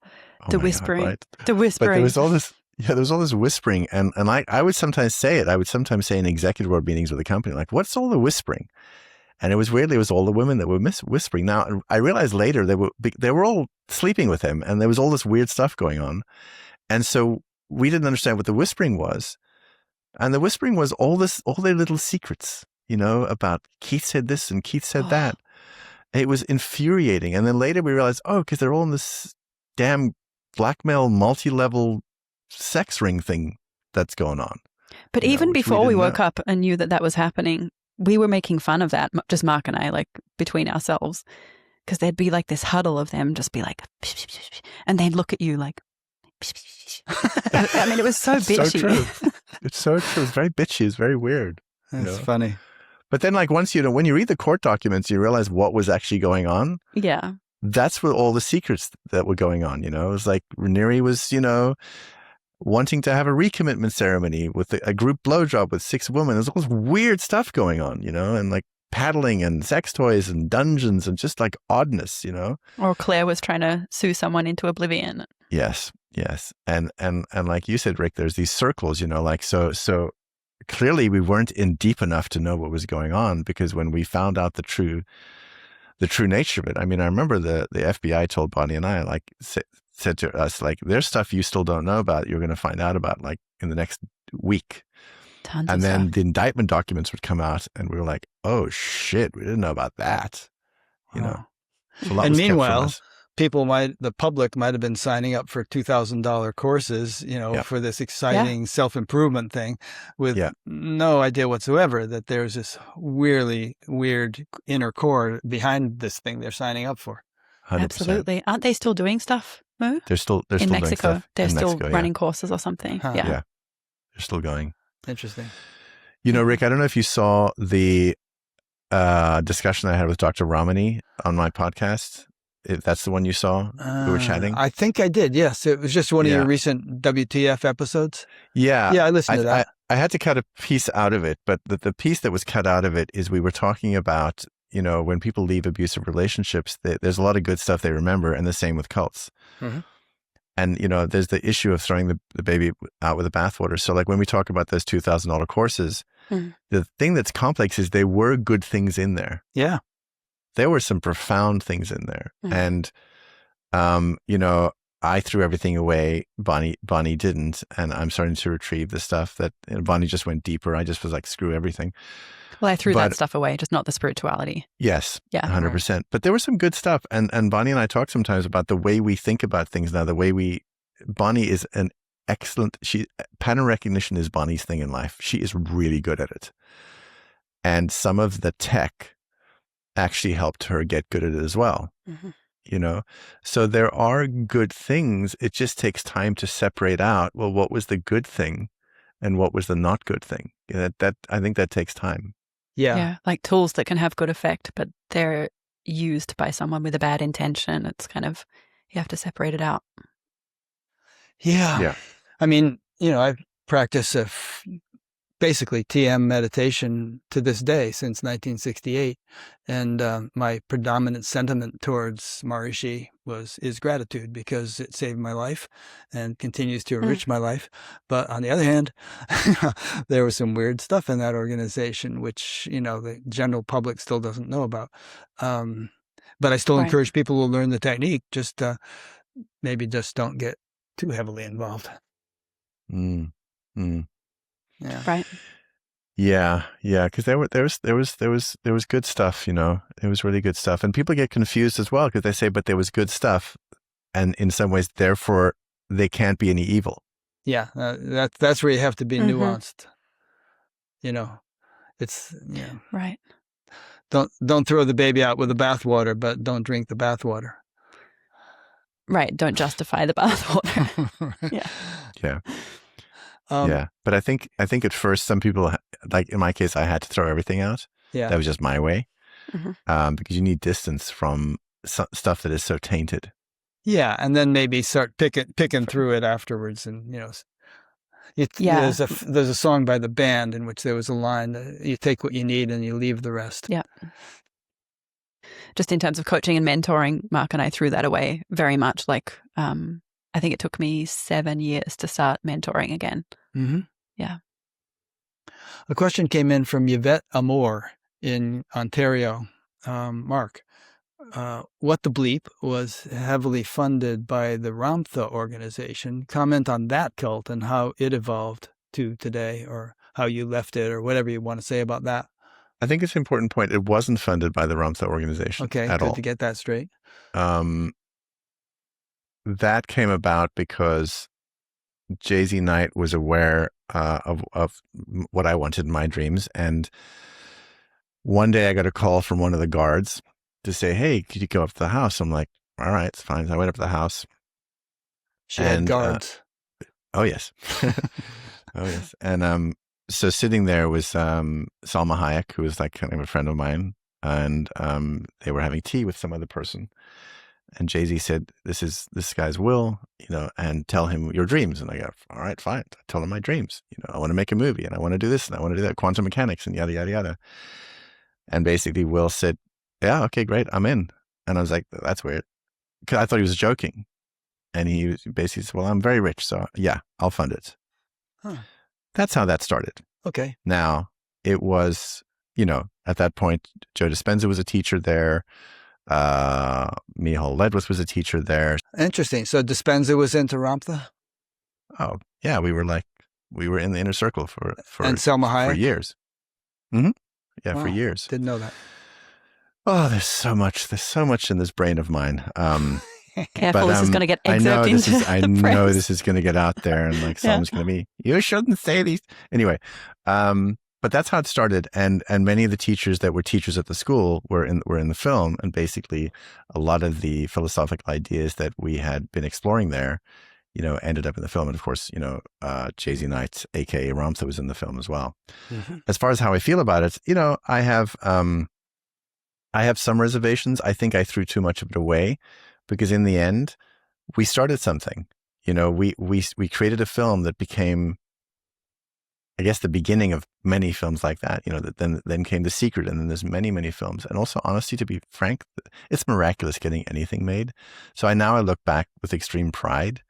the whispering. God, right? The whispering. But there was all this. Yeah, there was all this whispering, and I would sometimes say it. I would sometimes say in executive board meetings with the company, like, "What's all the whispering?" And it was all the women that were whispering. Now I realized later they were all sleeping with him, and there was all this weird stuff going on, and so we didn't understand what the whispering was, and the whispering was all their little secrets, about Keith said this and Keith said that. It was infuriating, and then later we realized, because they're all in this damn blackmail multi-level sex ring thing that's going on. But even before we woke up and knew that was happening, we were making fun of that, just Mark and I, like between ourselves, because there'd be like this huddle of them just be like, and they'd look at you like, I mean, it was so bitchy. So true. It's so true. It's very bitchy. It's very weird. That's funny. But then like once, when you read the court documents, you realize what was actually going on. Yeah. That's what all the secrets that were going on, It was like Raniere was, wanting to have a recommitment ceremony with a group blowjob with 6 women. There's all this weird stuff going on, and like paddling and sex toys and dungeons and just like oddness, Or Claire was trying to sue someone into oblivion. Yes. And like you said, Rick, there's these circles, like, so clearly we weren't in deep enough to know what was going on, because when we found out the true nature of it, I mean, I remember the FBI told Bonnie and I, like, said to us, like, there's stuff you still don't know about, you're going to find out about, like, in the next week. Tons and of then stuff. the indictment documents would come out, and we were like, oh shit, we didn't know about that. So a lot and was kept meanwhile, from us. the public might have been signing up for $2,000 courses, for this exciting self-improvement thing with no idea whatsoever that there's this weirdly weird inner core behind this thing they're signing up for. 100%. Absolutely. Aren't they still doing stuff, Mo? They're still in doing Mexico. stuff. They're in still Mexico, running courses or something. Huh. Yeah. They're still going. Interesting. Rick, I don't know if you saw the discussion I had with Dr. Ramani on my podcast. If that's the one you saw, we were chatting. I think I did. Yes, it was just one of your recent WTF episodes. Yeah, I listened to that. I had to cut a piece out of it, but the piece that was cut out of it is we were talking about, when people leave abusive relationships, there's a lot of good stuff they remember, and the same with cults. Mm-hmm. And, there's the issue of throwing the baby out with the bathwater. So like when we talk about those $2,000 courses, the thing that's complex is there were good things in there. Yeah. There were some profound things in there. And, I threw everything away. Bonnie didn't. And I'm starting to retrieve the stuff that Bonnie just went deeper. I just was like, screw everything. Well, I threw that stuff away, just not the spirituality. Yes. Yeah. 100%. Right. But there was some good stuff. And Bonnie and I talk sometimes about the way we think about things now, Bonnie is an excellent, pattern recognition is Bonnie's thing in life. She is really good at it. And some of the tech actually helped her get good at it as well. Mm-hmm. So there are good things. It just takes time to separate out, well, what was the good thing and what was the not good thing? That I think that takes time. Yeah. Like tools that can have good effect, but they're used by someone with a bad intention. It's kind of, you have to separate it out. Yeah. I mean, I practice basically TM meditation to this day since 1968. And my predominant sentiment towards Maharishi is gratitude, because it saved my life and continues to enrich my life. But on the other hand, there was some weird stuff in that organization, which, the general public still doesn't know about. But I still encourage people to learn the technique, just maybe just don't get too heavily involved. Yeah. Right. Yeah. Because there was good stuff. It was really good stuff, and people get confused as well because they say, "But there was good stuff," and in some ways, therefore, they can't be any evil. Yeah, that's where you have to be nuanced. It's right. Don't throw the baby out with the bathwater, but don't drink the bathwater. Right. Don't justify the bathwater. Yeah. Yeah. Yeah, but I think at first some people, like in my case, I had to throw everything out. Yeah, that was just my way, because you need distance from stuff that is so tainted. Yeah, and then maybe start picking through it afterwards, and there's a song by the band in which there was a line: "You take what you need and you leave the rest." Yeah. Just in terms of coaching and mentoring, Mark and I threw that away very much. Like, I think it took me 7 years to start mentoring again. Yeah. A question came in from Yvette Amour in Ontario. Mark, What the Bleep was heavily funded by the Ramtha organization. Comment on that cult and how it evolved to today, or how you left it, or whatever you want to say about that. I think it's an important point. It wasn't funded by the Ramtha organization at all. Good to get that straight. That came about because Jay-Z Knight was aware of what I wanted in my dreams. And one day I got a call from one of the guards to say, "Hey, could you go up to the house?" I'm like, "All right, it's fine." So I went up to the house. She had guards. Oh, yes. Oh, yes. And so sitting there was Salma Hayek, who was like kind of a friend of mine. And they were having tea with some other person. And Jay-Z said, "This is this guy's will, and tell him your dreams." And I go, "All right, fine." I tell him my dreams. I want to make a movie, and I want to do this, and I want to do that, quantum mechanics, and yada, yada, yada. And basically Will said, "Yeah, okay, great, I'm in." And I was like, "That's weird." Because I thought he was joking. And he basically said, "Well, I'm very rich, so yeah, I'll fund it." That's how that started. Okay. Now, it was, at that point, Joe Dispenza was a teacher there. Michal Ledwith was a teacher there. Interesting. So Dispenza was into Ramtha? Oh, yeah. We were in the inner circle for and Selma Hayek? For years. Yeah, wow. For years. Didn't know that. Oh, there's so much in this brain of mine. Careful, this is going to get excerpted into I know this is going to get out there, and like someone's going to be, "You shouldn't say these." Anyway, but that's how it started, and many of the teachers that were teachers at the school were in the film, and basically a lot of the philosophical ideas that we had been exploring there, ended up in the film. And of course, Jay-Z Knight, aka Ramtha, was in the film as well. As far as how I feel about it, I have some reservations. I think I threw too much of it away, because in the end, we started something. We created a film that became, I guess, the beginning of many films like that. That then came The Secret, and then there's many, many films. And also, honestly, to be frank, it's miraculous getting anything made. So I look back with extreme pride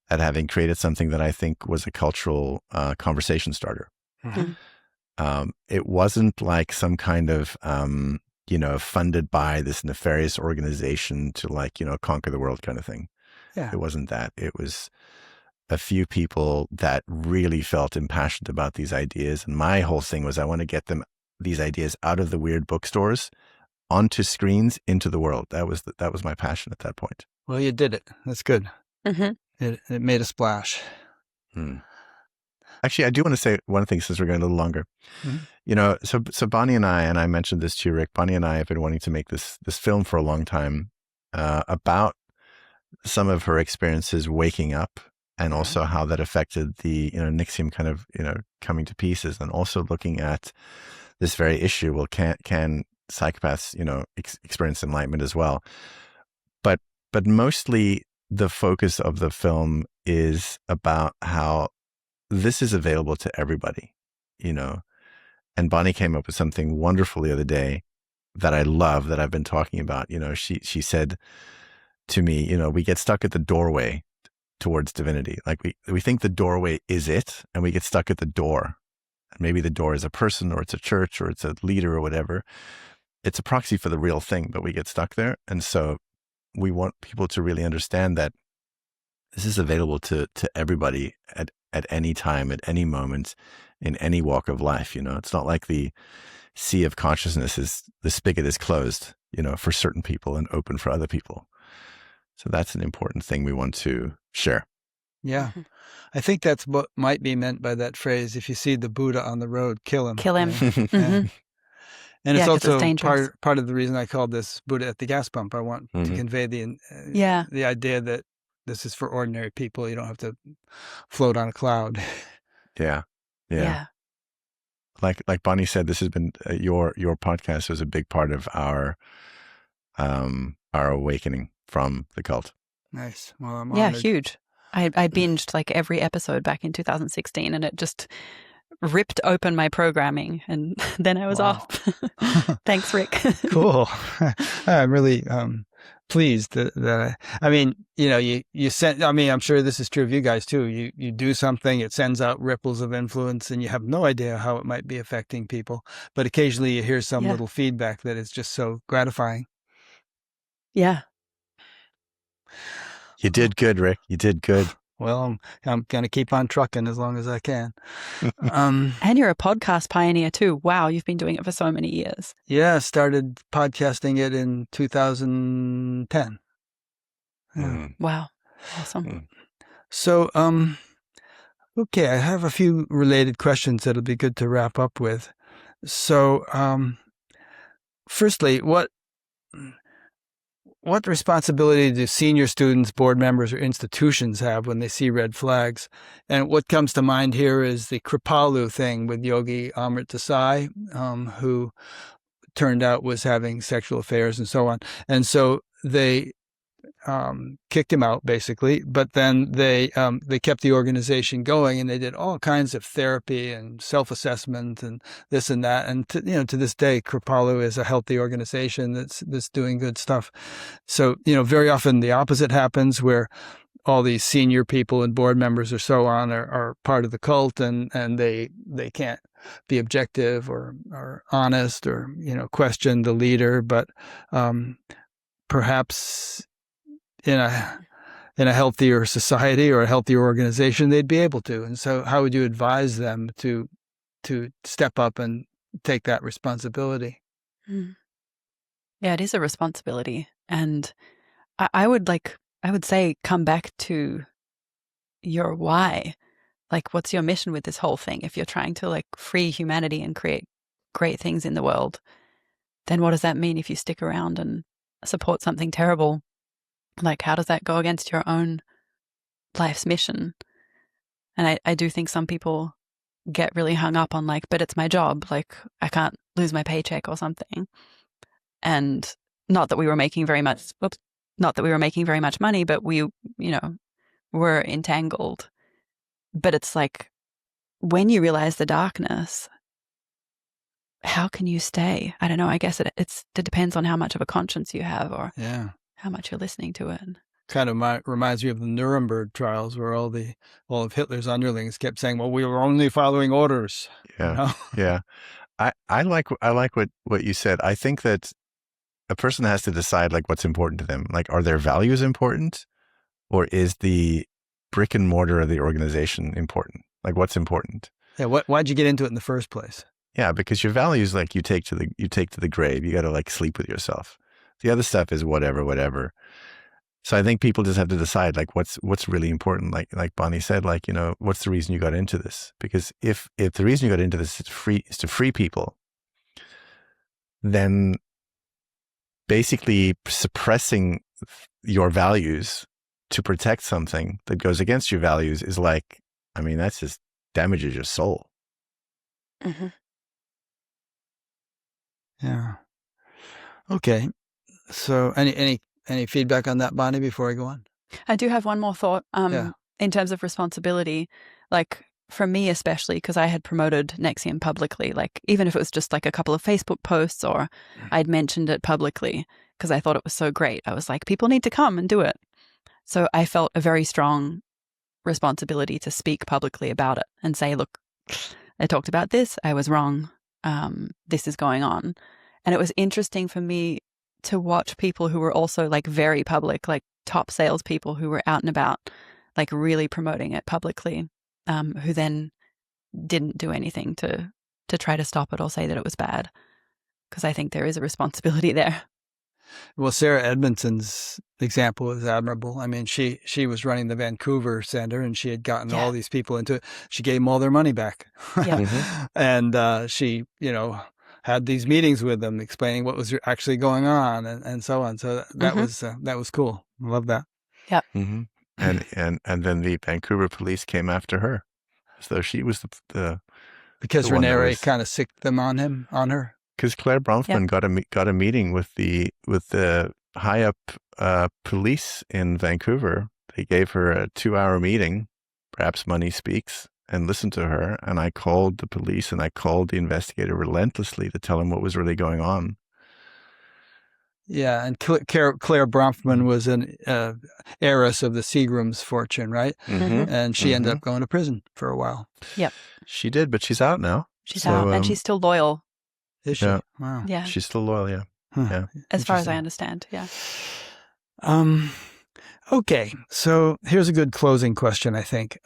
at having created something that I think was a cultural conversation starter. It wasn't like some kind of funded by this nefarious organization to conquer the world kind of thing. Yeah. It wasn't that. It was a few people that really felt impassioned about these ideas. And my whole thing was, I want to get these ideas out of the weird bookstores onto screens into the world. That was my passion at that point. Well, you did it. That's good. It made a splash. Actually, I do want to say one thing, since we're going a little longer. So Bonnie and I mentioned this to you, Rick. Bonnie and I have been wanting to make this film for a long time, about some of her experiences waking up, and also how that affected the NXIVM kind of coming to pieces, and also looking at this very issue. Well, can psychopaths experience enlightenment as well? But mostly the focus of the film is about how this is available to everybody. And Bonnie came up with something wonderful the other day that I love, that I've been talking about. She said to me, we get stuck at the doorway towards divinity. Like we think the doorway is it, and we get stuck at the door. And maybe the door is a person, or it's a church, or it's a leader, or whatever. It's a proxy for the real thing, but we get stuck there. And so we want people to really understand that this is available to everybody at any time, at any moment, in any walk of life. It's not like the sea of consciousness the spigot is closed, for certain people and open for other people. So that's an important thing we want to share. Yeah. I think that's what might be meant by that phrase. If you see the Buddha on the road, kill him. Kill him. Yeah. And it's 'cause also dangerous. part of the reason I called this Buddha at the gas pump. I want to convey the idea that this is for ordinary people. You don't have to float on a cloud. Yeah. Like Bonnie said, this has been your podcast was a big part of our awakening from the cult. Nice. Well, I'm honored. Huge. I binged like every episode back in 2016, and it just ripped open my programming, and then I was off. Thanks, Rick. Cool. I'm really pleased that I mean, you send. I mean, I'm sure this is true of you guys too. You do something, it sends out ripples of influence, and you have no idea how it might be affecting people. But occasionally, you hear some little feedback that is just so gratifying. Yeah. You did good, Rick. You did good. Well, I'm going to keep on trucking as long as I can. And you're a podcast pioneer too. Wow, you've been doing it for so many years. Yeah, started podcasting it in 2010. Yeah. Wow, awesome. So, okay, I have a few related questions that'll be good to wrap up with. So, firstly, what responsibility do senior students, board members, or institutions have when they see red flags? And what comes to mind here is the Kripalu thing with Yogi Amrit Desai, who turned out was having sexual affairs and so on. And so they kicked him out, basically. But then they kept the organization going, and they did all kinds of therapy and self-assessment and this and that. And to this day, Kripalu is a healthy organization that's doing good stuff. So very often the opposite happens, where all these senior people and board members or so on are part of the cult, and they can't be objective or honest or question the leader. But perhaps in a healthier society or a healthier organization, they'd be able to. And so how would you advise them to step up and take that responsibility? Yeah, it is a responsibility. And I would say, come back to your why. Like, what's your mission with this whole thing? If you're trying to free humanity and create great things in the world, then what does that mean if you stick around and support something terrible? How does that go against your own life's mission? And I do think some people get really hung up on but it's my job. I can't lose my paycheck or something. And not that we were making very much money, but we, were entangled. But it's when you realize the darkness, how can you stay? I don't know. I guess it depends on how much of a conscience you have, or how much you're listening to it. Kind of reminds me of the Nuremberg trials, where all of Hitler's underlings kept saying, "Well, we were only following orders." Yeah, yeah. I like what you said. I think that a person has to decide what's important to them. Are their values important, or is the brick and mortar of the organization important? What's important? Yeah. Why'd you get into it in the first place? Yeah, because your values you take to the grave. You got to sleep with yourself. The other stuff is whatever. So I think people just have to decide what's really important. Like Bonnie said, what's the reason you got into this? Because if the reason you got into this is to free people, then basically suppressing your values to protect something that goes against your values is that's just damages your soul. Mm-hmm. Yeah. Okay. So any feedback on that, Bonnie, before I go on? I do have one more thought. In terms of responsibility, for me especially, because I had promoted NXIVM publicly, like even if it was just like a couple of Facebook posts or I'd mentioned it publicly because I thought it was so great. I was like, people need to come and do it. So I felt a very strong responsibility to speak publicly about it and say, look, I talked about this. I was wrong. This is going on. And it was interesting for me to watch people who were also like very public, like top salespeople who were out and about, like really promoting it publicly, who then didn't do anything to try to stop it or say that it was bad. Because I think there is a responsibility there. Well, Sarah Edmondson's example is admirable. I mean, she was running the Vancouver Center, and she had gotten all these people into it. She gave them all their money back. Yeah. And she, had these meetings with them explaining what was actually going on and so on. So that was cool. I love that. Yep. Mm-hmm. And then the Vancouver police came after her. So she was the because Renee kind of sicked them on her. Because Claire Bronfman got a meeting with the high up police in Vancouver. They gave her a 2-hour meeting, perhaps money speaks, and listened to her. And I called the police and I called the investigator relentlessly to tell him what was really going on. Yeah, and Claire Bronfman was an heiress of the Seagram's fortune, right? Mm-hmm. And she ended up going to prison for a while. Yep. She did, but she's out now. She's out, and she's still loyal. Is she? Yeah. Wow. Yeah. She's still loyal, yeah. Huh. Yeah. As far as I understand, yeah. Okay, so here's a good closing question, I think.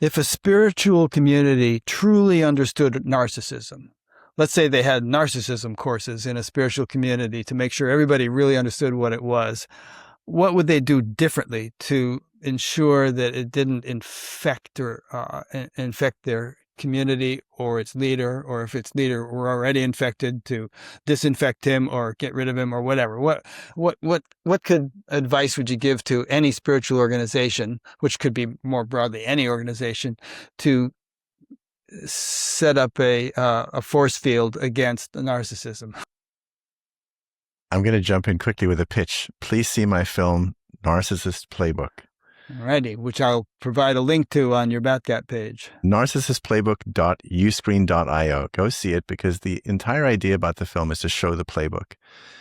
If a spiritual community truly understood narcissism, let's say they had narcissism courses in a spiritual community to make sure everybody really understood what it was, what would they do differently to ensure that it didn't infect their community or its leader, or if its leader were already infected, to disinfect him or get rid of him or whatever? What could advice would you give to any spiritual organization, which could be more broadly any organization, to set up a force field against narcissism? I'm going to jump in quickly with a pitch. Please see my film, Narcissists Playbook. Alrighty, which I'll provide a link to on your BatGap page. narcissistplaybook.uscreen.io. Go see it, because the entire idea about the film is to show the playbook.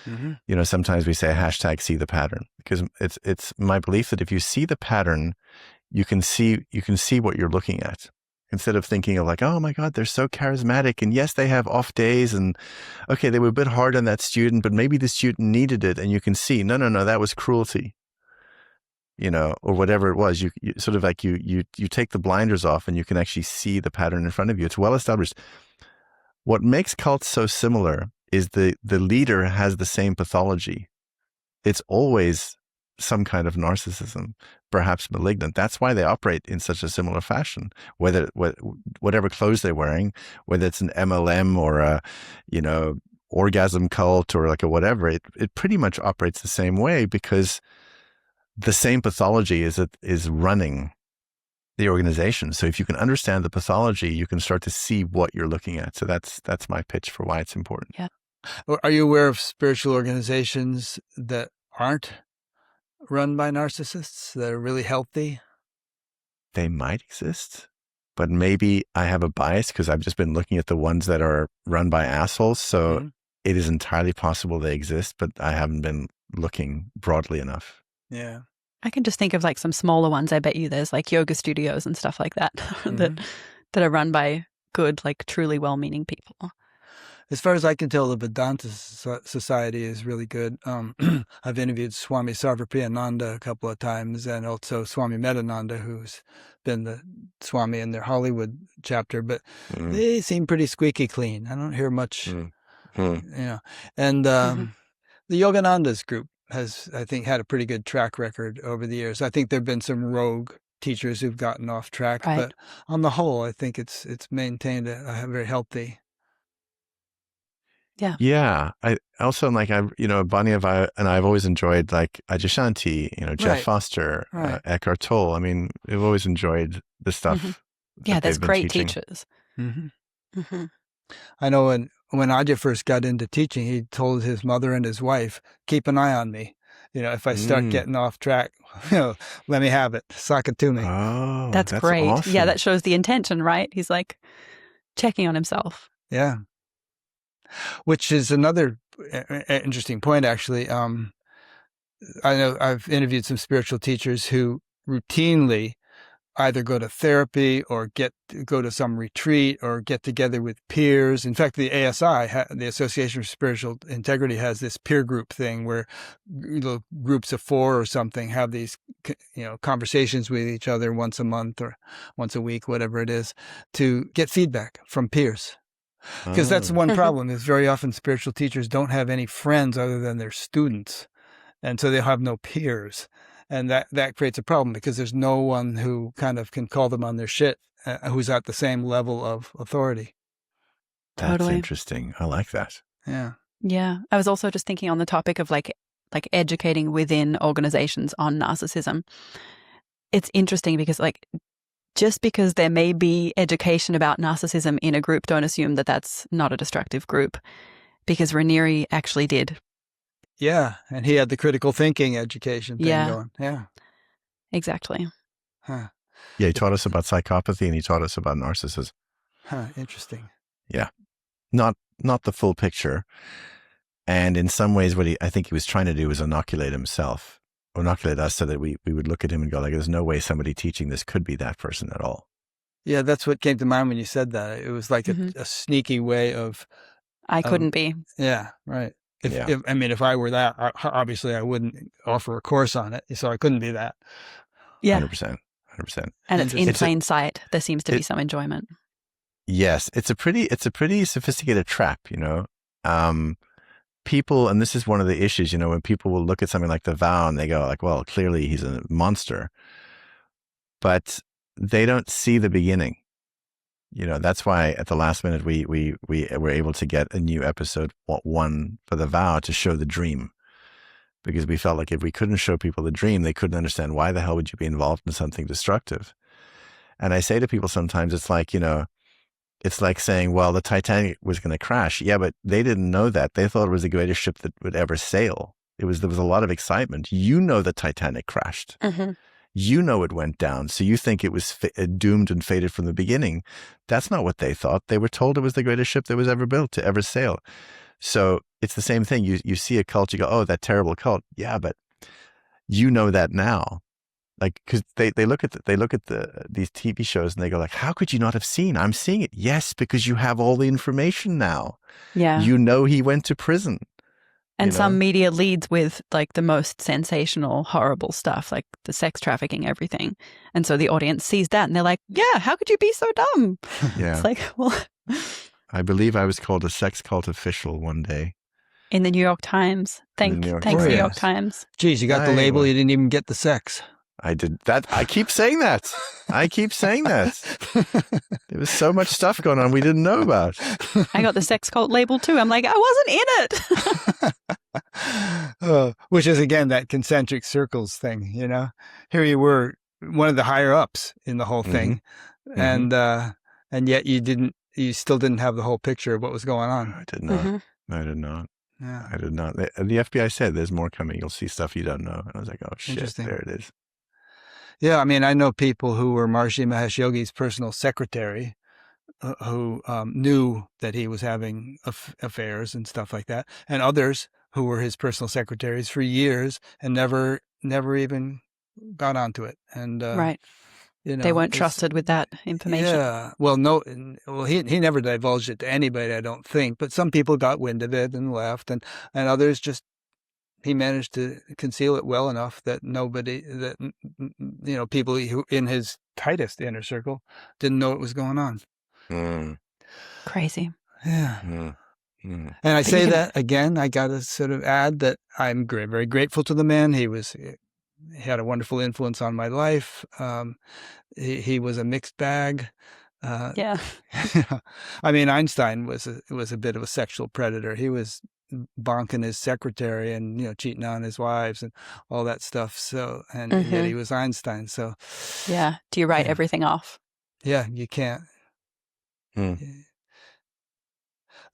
Mm-hmm. Sometimes we say hashtag see the pattern, because it's my belief that if you see the pattern, you can see what you're looking at. Instead of thinking of like, oh my God, they're so charismatic, and yes, they have off days, and okay, they were a bit hard on that student, but maybe the student needed it, and you can see, no, that was cruelty. Or whatever it was, you sort of like you take the blinders off and you can actually see the pattern in front of you. It's well established. What makes cults so similar is the leader has the same pathology. It's always some kind of narcissism, perhaps malignant. That's why they operate in such a similar fashion. Whatever clothes they're wearing, whether it's an MLM or a orgasm cult or like a whatever, it pretty much operates the same way, because the same pathology is running the organization. So if you can understand the pathology, you can start to see what you're looking at. So that's my pitch for why it's important. Yeah. Are you aware of spiritual organizations that aren't run by narcissists, that are really healthy? They might exist, but maybe I have a bias because I've just been looking at the ones that are run by assholes. So it is entirely possible they exist, but I haven't been looking broadly enough. Yeah. I can just think of like some smaller ones. I bet you there's like yoga studios and stuff like that that are run by good, like truly well-meaning people. As far as I can tell, the Vedanta Society is really good. I've interviewed Swami Sarvapriyananda a couple of times, and also Swami Metananda, who's been the Swami in their Hollywood chapter, but they seem pretty squeaky clean. I don't hear much, And the Yogananda's group has, I think, had a pretty good track record over the years. I think there've been some rogue teachers who've gotten off track, but on the whole, I think it's maintained a very healthy. Yeah. Yeah. I also like, Bonnie and I've always enjoyed like Adyashanti, Jeff Foster, Eckhart Tolle. I mean, we've always enjoyed the stuff. Yeah, there's great teachers. I know when Ajay first got into teaching, he told his mother and his wife, keep an eye on me. if I start getting off track, let me have it. Suck it to me. Oh, That's great. awesome. Yeah, that shows the intention, right? He's like checking on himself. Yeah. Which is another interesting point, actually. I know I've interviewed some spiritual teachers who routinely either go to therapy or go to some retreat or get together with peers. In fact, the ASI, the Association for Spiritual Integrity, has this peer group thing where groups of 4 or something have these, conversations with each other once a month or once a week, whatever it is, to get feedback from peers. Because that's one problem is very often spiritual teachers don't have any friends other than their students. And so they have no peers. And that creates a problem because there's no one who kind of can call them on their shit, who's at the same level of authority. That's interesting. I like that. Yeah. Yeah. I was also just thinking on the topic of like educating within organizations on narcissism. It's interesting because just because there may be education about narcissism in a group, don't assume that that's not a destructive group, because Raniere actually did. Yeah, and he had the critical thinking education thing going. Yeah. Exactly. Huh. Yeah, he taught us about psychopathy and he taught us about narcissism. Huh, interesting. Yeah. Not the full picture. And in some ways, what I think he was trying to do was inoculate us so that we would look at him and go, there's no way somebody teaching this could be that person at all. Yeah, that's what came to mind when you said that. It was like a sneaky way of... I couldn't be. Yeah, right. If I were that, obviously I wouldn't offer a course on it, so I couldn't be that. Yeah. 100%. And it's in plain sight. There seems to be some enjoyment. Yes. It's a pretty sophisticated trap, people, and this is one of the issues, when people will look at something like The Vow and they go well, clearly he's a monster, but they don't see the beginning. That's why at the last minute we were able to get a new episode 1 for The Vow to show the dream, because we felt like if we couldn't show people the dream, they couldn't understand why the hell would you be involved in something destructive. And I say to people sometimes, it's like, it's like saying, well, the Titanic was going to crash. Yeah, but they didn't know that. They thought it was the greatest ship that would ever sail. There was a lot of excitement. The Titanic crashed. Mm-hmm. It went down. So you think it was doomed and fated from the beginning. That's not what they thought. They were told it was the greatest ship that was ever built to ever sail. So it's the same thing. You see a cult, you go, oh, that terrible cult. Yeah, but that now. Because they look at these TV shows and they go how could you not have seen? I'm seeing it. Yes, because you have all the information now. Yeah. He went to prison. And some media leads with the most sensational, horrible stuff, like the sex trafficking, everything. And so the audience sees that and they're like, yeah, how could you be so dumb? Yeah. It's I believe I was called a sex cult official one day. In the New York Times. Thanks, New York Times. Geez, you got the label, you didn't even get the sex. I did that. I keep saying that. There was so much stuff going on we didn't know about. I got the sex cult label too. I'm like, I wasn't in it. Which is, again, that concentric circles thing, Here you were, one of the higher ups in the whole thing. Mm-hmm. And yet you still didn't have the whole picture of what was going on. I did not. Mm-hmm. I did not. Yeah. I did not. The FBI said there's more coming. You'll see stuff you don't know. And I was like, oh shit, there it is. Yeah, I know people who were Maharishi Mahesh Yogi's personal secretary who knew that he was having affairs and stuff like that, and others who were his personal secretaries for years and never even got onto it. And right, they weren't trusted with that information. Yeah, well, he never divulged it to anybody, I don't think. But some people got wind of it and left, and others just. He managed to conceal it well enough that people who in his tightest inner circle didn't know what was going on. Mm. Crazy. Yeah. And I say that again, I got to sort of add that I'm very grateful to the man. He had a wonderful influence on my life. He was a mixed bag. Yeah. Einstein was a bit of a sexual predator. He was bonking his secretary and cheating on his wives and all that stuff. So yet he was Einstein. So yeah. Do you write everything off? Yeah, you can't.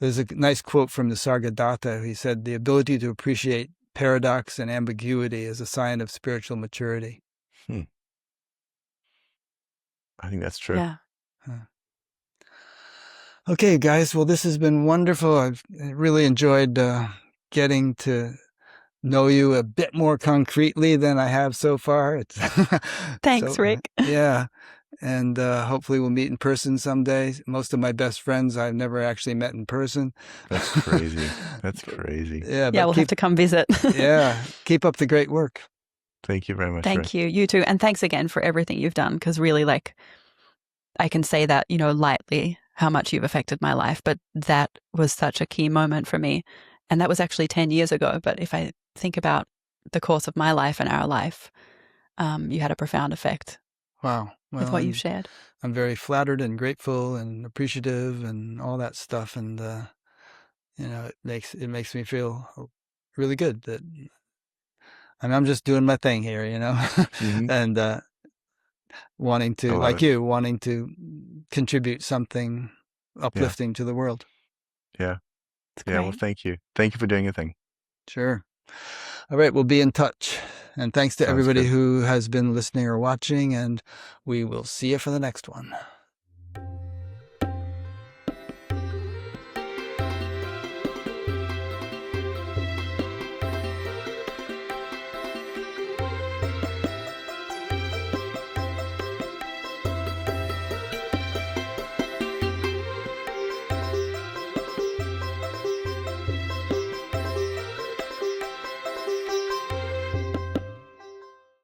There's a nice quote from the Sargadatta. He said, "The ability to appreciate paradox and ambiguity as a sign of spiritual maturity. I think that's true. Yeah. Okay, guys. Well, this has been wonderful. I've really enjoyed getting to know you a bit more concretely than I have so far. Thanks, Rick. Yeah. And hopefully we'll meet in person someday. Most of my best friends I've never actually met in person. That's crazy. That's crazy. Yeah, We'll have to come visit. Yeah, keep up the great work. Thank you very much. Thank you. You too. And thanks again for everything you've done, because really, like, I can say that, lightly, how much you've affected my life, but that was such a key moment for me. And that was actually 10 years ago. But if I think about the course of my life and our life, you had a profound effect. Wow. Well, with what you've shared. I'm very flattered and grateful and appreciative and all that stuff. And, it makes me feel really good that I'm just doing my thing here, and wanting to, like you, wanting to contribute something uplifting to the world. Yeah. Yeah. Well, thank you. Thank you for doing your thing. Sure. All right. We'll be in touch. And thanks to everybody who has been listening or watching, and we will see you for the next one.